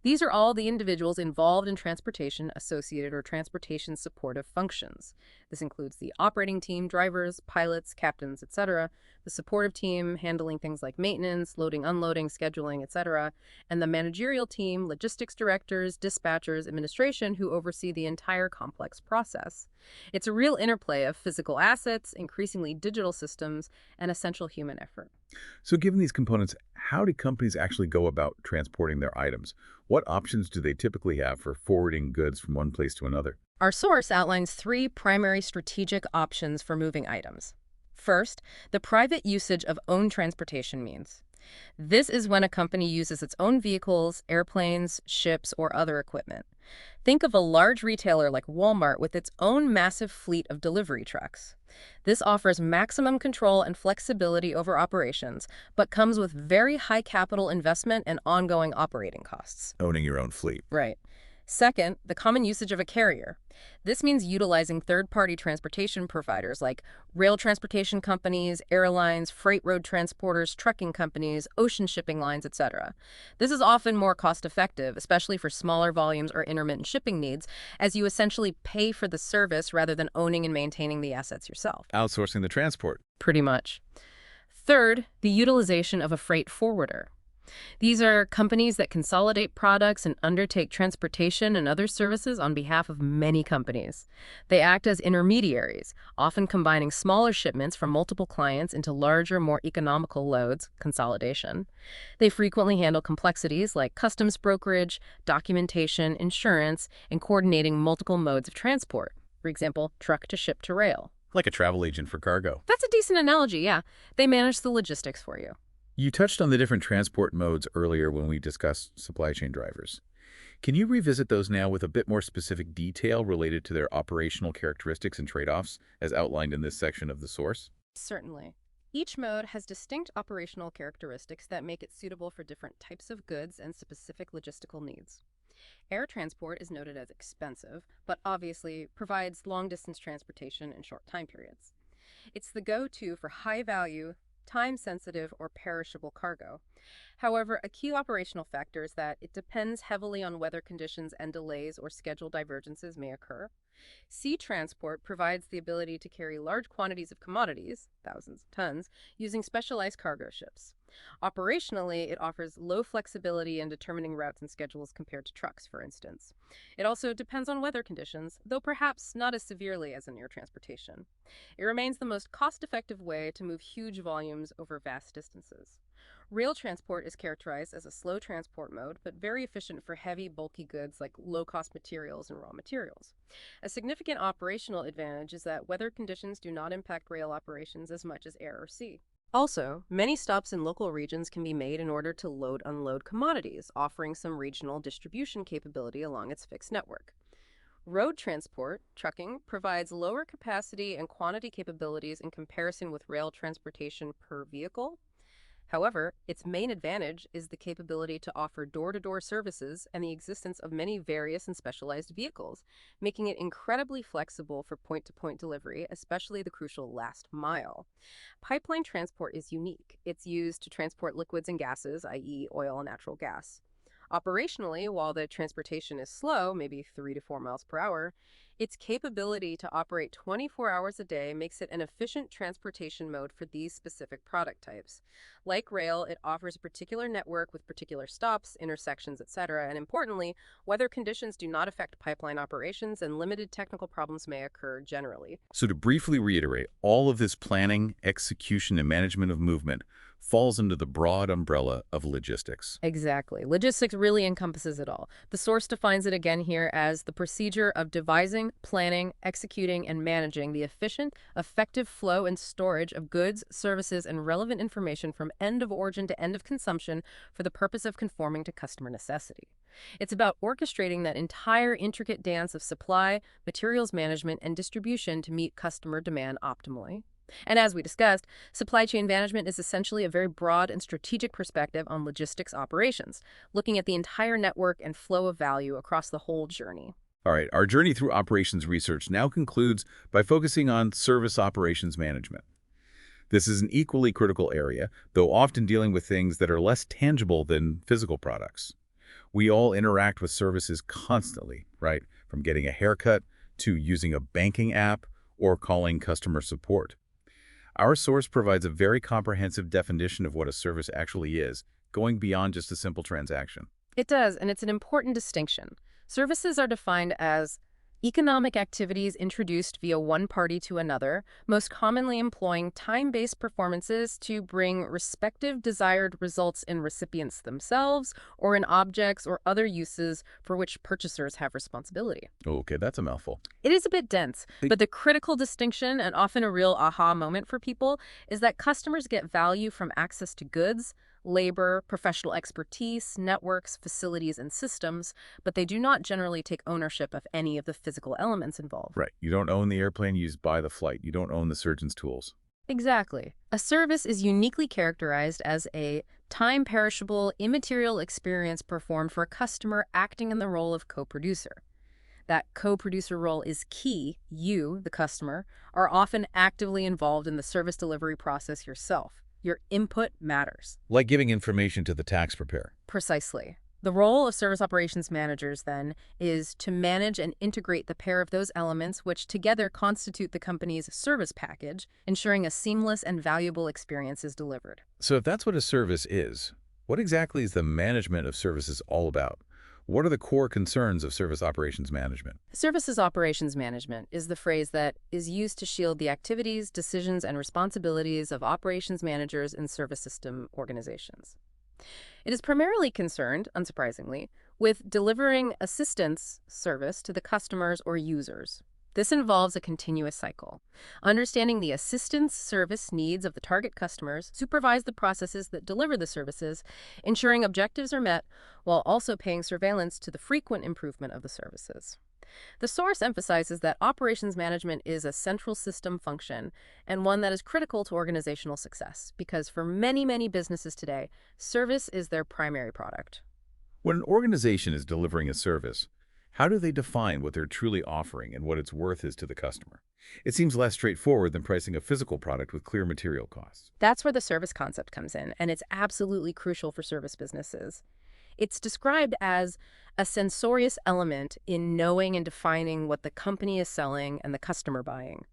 These are all the individuals involved in transportation associated or transportation supportive functions. This includes the operating team, drivers, pilots, captains, etc., the supportive team handling things like maintenance, loading, unloading, scheduling, etc., and the managerial team, logistics directors, dispatchers, administration, who oversee the entire complex process. It's a real interplay of physical assets, increasingly digital systems, and essential human effort. So given these components, how do companies actually go about transporting their items? What options do they typically have for forwarding goods from one place to another? Our source outlines three primary strategic options for moving items. First, the private usage of own transportation means. This is when a company uses its own vehicles, airplanes, ships, or other equipment. Think of a large retailer like Walmart with its own massive fleet of delivery trucks. This offers maximum control and flexibility over operations, but comes with very high capital investment and ongoing operating costs. Owning your own fleet. Right. Second, the common usage of a carrier. This means utilizing third-party transportation providers like rail transportation companies, airlines, freight road transporters, trucking companies, ocean shipping lines, etc. This is often more cost-effective, especially for smaller volumes or intermittent shipping needs, as you essentially pay for the service rather than owning and maintaining the assets yourself. Outsourcing the transport. Pretty much. Third, the utilization of a freight forwarder. These are companies that consolidate products and undertake transportation and other services on behalf of many companies. They act as intermediaries, often combining smaller shipments from multiple clients into larger, more economical loads, consolidation. They frequently handle complexities like customs brokerage, documentation, insurance, and coordinating multiple modes of transport, for example, truck to ship to rail. Like a travel agent for cargo. That's a decent analogy, yeah. They manage the logistics for you. You touched on the different transport modes earlier when we discussed supply chain drivers. Can you revisit those now with a bit more specific detail related to their operational characteristics and trade-offs as outlined in this section of the source? Certainly. Each mode has distinct operational characteristics that make it suitable for different types of goods and specific logistical needs. Air transport is noted as expensive, but obviously provides long-distance transportation in short time periods. It's the go-to for high-value, time-sensitive, or perishable cargo. However, a key operational factor is that it depends heavily on weather conditions and delays or schedule divergences may occur. Sea transport provides the ability to carry large quantities of commodities, thousands of tons, using specialized cargo ships. Operationally, it offers low flexibility in determining routes and schedules compared to trucks, for instance. It also depends on weather conditions, though perhaps not as severely as in air transportation. It remains the most cost-effective way to move huge volumes over vast distances. Rail transport is characterized as a slow transport mode, but very efficient for heavy, bulky goods like low-cost materials and raw materials. A significant operational advantage is that weather conditions do not impact rail operations as much as air or sea. Also, many stops in local regions can be made in order to load-unload commodities, offering some regional distribution capability along its fixed network. Road transport, trucking, provides lower capacity and quantity capabilities in comparison with rail transportation per vehicle. However, its main advantage is the capability to offer door-to-door services and the existence of many various and specialized vehicles, making it incredibly flexible for point-to-point delivery, especially the crucial last mile. Pipeline transport is unique. It's used to transport liquids and gases, i.e. oil and natural gas. Operationally, while the transportation is slow, maybe 3 to 4 miles per hour, its capability to operate 24 hours a day makes it an efficient transportation mode for these specific product types. Like rail, it offers a particular network with particular stops, intersections, etc., and importantly, weather conditions do not affect pipeline operations and limited technical problems may occur generally. So to briefly reiterate, all of this planning, execution, and management of movement falls under the broad umbrella of logistics. Exactly. Logistics really encompasses it all. The source defines it again here as the procedure of devising, planning, executing, and managing the efficient, effective flow and storage of goods, services, and relevant information from end of origin to end of consumption for the purpose of conforming to customer necessity. It's about orchestrating that entire intricate dance of supply, materials management, and distribution to meet customer demand optimally. And as we discussed, supply chain management is essentially a very broad and strategic perspective on logistics operations, looking at the entire network and flow of value across the whole journey. All right, our journey through operations research now concludes by focusing on service operations management. This is an equally critical area, though often dealing with things that are less tangible than physical products. We all interact with services constantly, right? From getting a haircut to using a banking app or calling customer support. Our source provides a very comprehensive definition of what a service actually is, going beyond just a simple transaction. It does, and it's an important distinction. Services are defined as economic activities introduced via one party to another, most commonly employing time-based performances to bring respective desired results in recipients themselves or in objects or other uses for which purchasers have responsibility. Okay, that's a mouthful. It is a bit dense, but the critical distinction, and often a real aha moment for people, is that customers get value from access to goods, labor, professional expertise, networks, facilities, and systems, but they do not generally take ownership of any of the physical elements involved. Right. You don't own the airplane used by the flight. You don't own the surgeon's tools. Exactly. A service is uniquely characterized as a time-perishable, immaterial experience performed for a customer acting in the role of co-producer. That co-producer role is key. You, the customer, are often actively involved in the service delivery process yourself. Your input matters. Like giving information to the tax preparer. Precisely. The role of service operations managers, then, is to manage and integrate the pair of those elements which together constitute the company's service package, ensuring a seamless and valuable experience is delivered. So if that's what a service is, what exactly is the management of services all about? What are the core concerns of service operations management? Services operations management is the phrase that is used to shield the activities, decisions, and responsibilities of operations managers in service system organizations. It is primarily concerned, unsurprisingly, with delivering assistance service to the customers or users. This involves a continuous cycle. Understanding the assistance service needs of the target customers, supervise the processes that deliver the services, ensuring objectives are met, while also paying surveillance to the frequent improvement of the services. The source emphasizes that operations management is a central system function and one that is critical to organizational success because for many, many businesses today, service is their primary product. When an organization is delivering a service, How do they define what they're truly offering and what its worth is to the customer? It seems less straightforward than pricing a physical product with clear material costs. That's where the service concept comes in, and it's absolutely crucial for service businesses. It's described as a sensorious element in knowing and defining what the company is selling and the customer buying.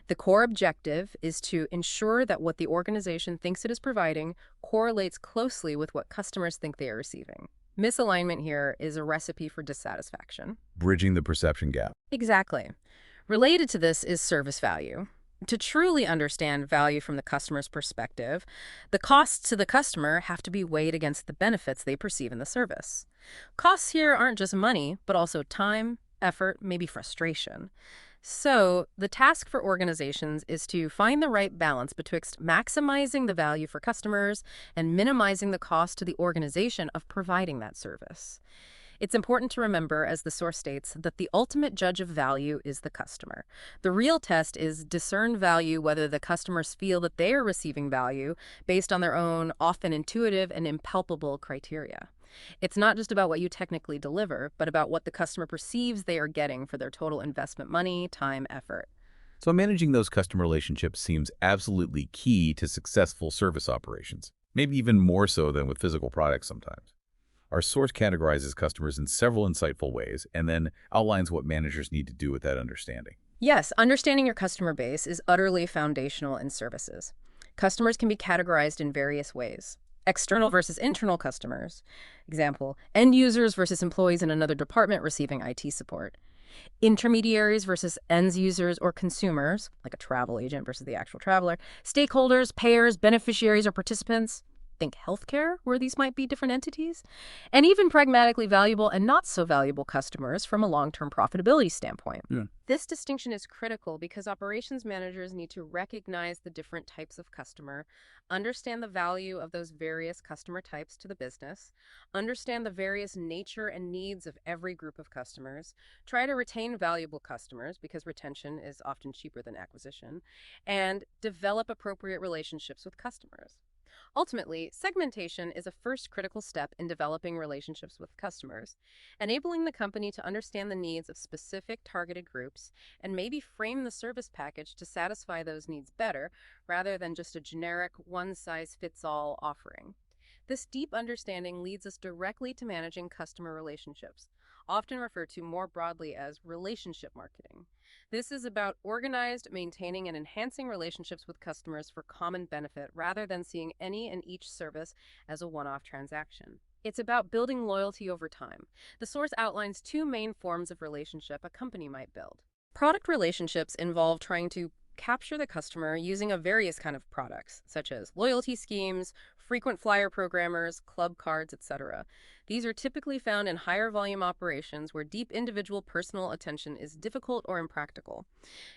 The core objective is to ensure that what the organization thinks it is providing correlates closely with what customers think they are receiving. Misalignment here is a recipe for dissatisfaction. Bridging the perception gap. Exactly. Related to this is service value. To truly understand value from the customer's perspective, the costs to the customer have to be weighed against the benefits they perceive in the service. Costs here aren't just money, but also time, effort, maybe frustration. So, the task for organizations is to find the right balance betwixt maximizing the value for customers and minimizing the cost to the organization of providing that service. It's important to remember, as the source states, that the ultimate judge of value is the customer. The real test is discern value whether the customers feel that they are receiving value based on their own, often intuitive and impalpable criteria. It's not just about what you technically deliver, but about what the customer perceives they are getting for their total investment money, time, effort. So managing those customer relationships seems absolutely key to successful service operations, maybe even more so than with physical products sometimes. Our source categorizes customers in several insightful ways and then outlines what managers need to do with that understanding. Yes, understanding your customer base is utterly foundational in services. Customers can be categorized in various ways. External versus internal customers. Example, end users versus employees in another department receiving IT support. Intermediaries versus end users or consumers, like a travel agent versus the actual traveler. Stakeholders, payers, beneficiaries, or participants. Think healthcare, where these might be different entities, and even pragmatically valuable and not so valuable customers from a long-term profitability standpoint. Yeah. This distinction is critical because operations managers need to recognize the different types of customer, understand the value of those various customer types to the business, understand the various nature and needs of every group of customers, try to retain valuable customers because retention is often cheaper than acquisition, and develop appropriate relationships with customers. Ultimately, segmentation is a first critical step in developing relationships with customers, enabling the company to understand the needs of specific targeted groups and maybe frame the service package to satisfy those needs better rather than just a generic one-size-fits-all offering. This deep understanding leads us directly to managing customer relationships, often referred to more broadly as relationship marketing. This is about organized, maintaining, and enhancing relationships with customers for common benefit rather than seeing any and each service as a one-off transaction. It's about building loyalty over time. The source outlines two main forms of relationship a company might build. Product relationships involve trying to capture the customer using a various kind of products, such as loyalty schemes, frequent flyer programmers, club cards, etc. These are typically found in higher volume operations where deep individual personal attention is difficult or impractical.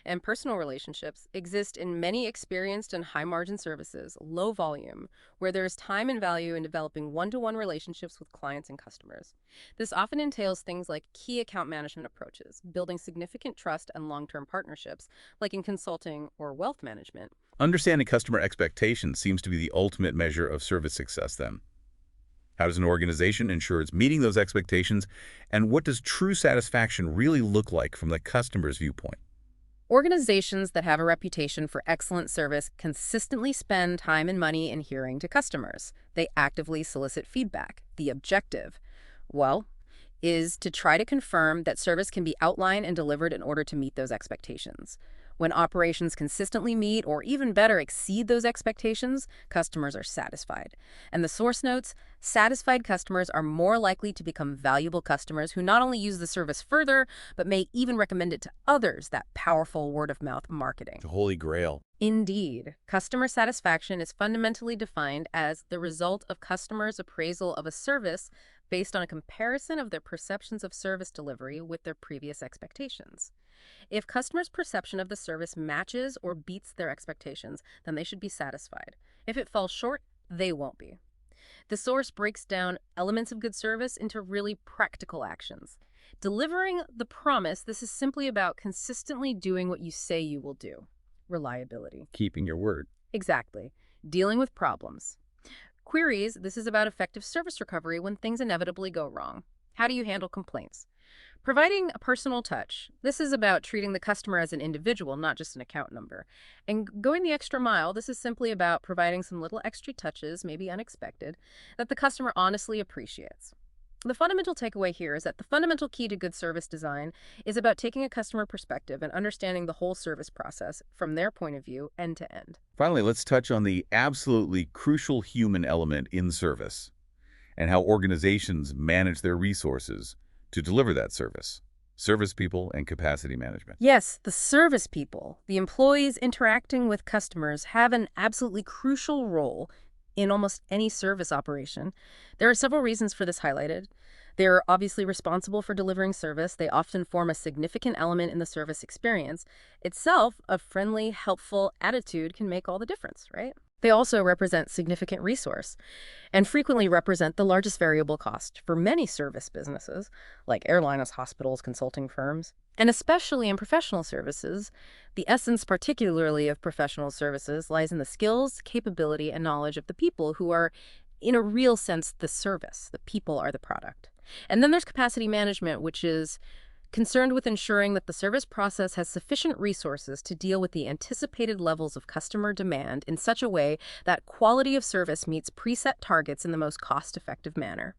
And personal relationships exist in many experienced and high-margin services, low volume, where there is time and value in developing one-to-one relationships with clients and customers. This often entails things like key account management approaches, building significant trust and long-term partnerships, like in consulting or wealth management. Understanding customer expectations seems to be the ultimate measure of service success then. How does an organization ensure it's meeting those expectations, and what does true satisfaction really look like from the customer's viewpoint? Organizations that have a reputation for excellent service consistently spend time and money in hearing to customers. They actively solicit feedback. The objective, well, is to try to confirm that service can be outlined and delivered in order to meet those expectations. When operations consistently meet or even better exceed those expectations, customers are satisfied. And the source notes, satisfied customers are more likely to become valuable customers who not only use the service further, but may even recommend it to others, that powerful word-of-mouth marketing. The Holy Grail. Indeed, customer satisfaction is fundamentally defined as the result of customers' appraisal of a service based on a comparison of their perceptions of service delivery with their previous expectations. If customers' perception of the service matches or beats their expectations, then they should be satisfied. If it falls short, they won't be. The source breaks down elements of good service into really practical actions. Delivering the promise, this is simply about consistently doing what you say you will do. Reliability. Keeping your word. Exactly. Dealing with problems. Queries, this is about effective service recovery when things inevitably go wrong. How do you handle complaints? Providing a personal touch. This is about treating the customer as an individual, not just an account number. And going the extra mile, this is simply about providing some little extra touches, maybe unexpected, that the customer honestly appreciates. The fundamental takeaway here is that the fundamental key to good service design is about taking a customer perspective and understanding the whole service process from their point of view, end to end. Finally, let's touch on the absolutely crucial human element in service and how organizations manage their resources to deliver that service. Service people and capacity management. Yes, the service people, the employees interacting with customers, have an absolutely crucial role in almost any service operation. There are several reasons for this highlighted. They're obviously responsible for delivering service. They often form a significant element in the service experience. Itself, a friendly, helpful attitude can make all the difference, right? They also represent significant resource and frequently represent the largest variable cost for many service businesses, like airlines, hospitals, consulting firms. And especially in professional services, the essence particularly of professional services lies in the skills, capability, and knowledge of the people who are, in a real sense, the service. The people are the product. And then there's capacity management, which is concerned with ensuring that the service process has sufficient resources to deal with the anticipated levels of customer demand in such a way that quality of service meets preset targets in the most cost-effective manner.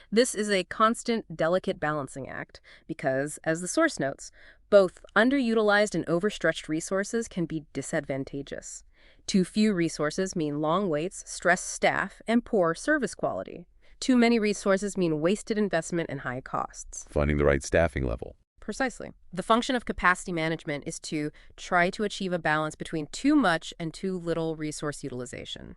This is a constant, delicate balancing act because, as the source notes, both underutilized and overstretched resources can be disadvantageous. Too few resources mean long waits, stressed staff, and poor service quality. Too many resources mean wasted investment and high costs. Finding the right staffing level. Precisely. The function of capacity management is to try to achieve a balance between too much and too little resource utilization,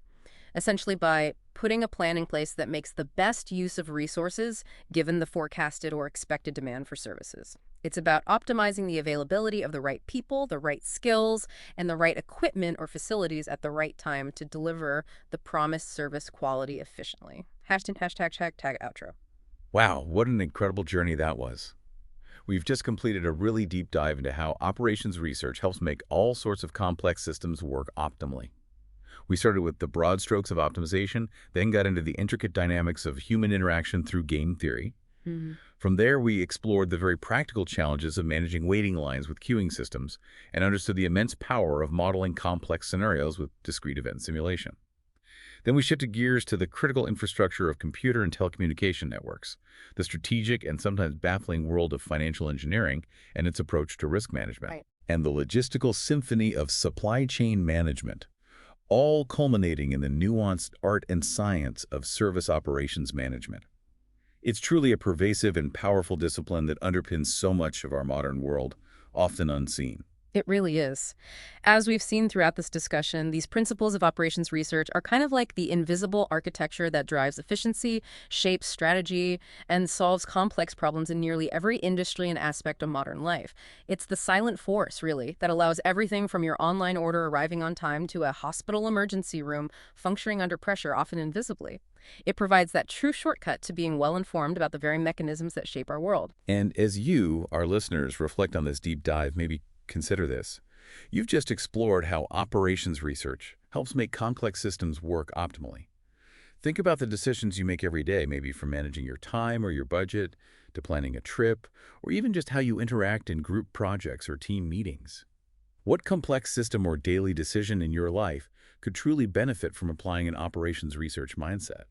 essentially by putting a plan in place that makes the best use of resources given the forecasted or expected demand for services. It's about optimizing the availability of the right people, the right skills, and the right equipment or facilities at the right time to deliver the promised service quality efficiently. Hashtag outro. Wow, what an incredible journey that was. We've just completed a really deep dive into how operations research helps make all sorts of complex systems work optimally. We started with the broad strokes of optimization, then got into the intricate dynamics of human interaction through game theory. From there, we explored the very practical challenges of managing waiting lines with queuing systems and understood the immense power of modeling complex scenarios with discrete event simulation. Then we shifted gears to the critical infrastructure of computer and telecommunication networks, the strategic and sometimes baffling world of financial engineering and its approach to risk management, and the logistical symphony of supply chain management, all culminating in the nuanced art and science of service operations management. It's truly a pervasive and powerful discipline that underpins so much of our modern world, often unseen. It really is. As we've seen throughout this discussion, these principles of operations research are kind of like the invisible architecture that drives efficiency, shapes strategy, and solves complex problems in nearly every industry and aspect of modern life. It's the silent force, really, that allows everything from your online order arriving on time to a hospital emergency room functioning under pressure, often invisibly. It provides that true shortcut to being well-informed about the very mechanisms that shape our world. And as you, our listeners, reflect on this deep dive, maybe consider this. You've just explored how operations research helps make complex systems work optimally. Think about the decisions you make every day, maybe from managing your time or your budget to planning a trip, or even just how you interact in group projects or team meetings. What complex system or daily decision in your life could truly benefit from applying an operations research mindset?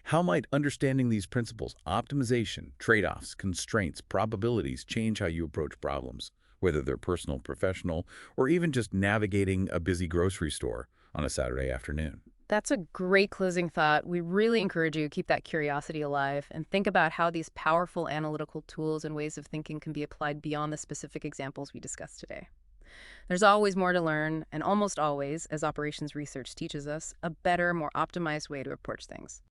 How might understanding these principles, optimization, trade-offs, constraints, probabilities, change how you approach problems, whether they're personal, professional, or even just navigating a busy grocery store on a Saturday afternoon? That's a great closing thought. We really encourage you to keep that curiosity alive and think about how these powerful analytical tools and ways of thinking can be applied beyond the specific examples we discussed today. There's always more to learn, and almost always, as operations research teaches us, a better, more optimized way to approach things.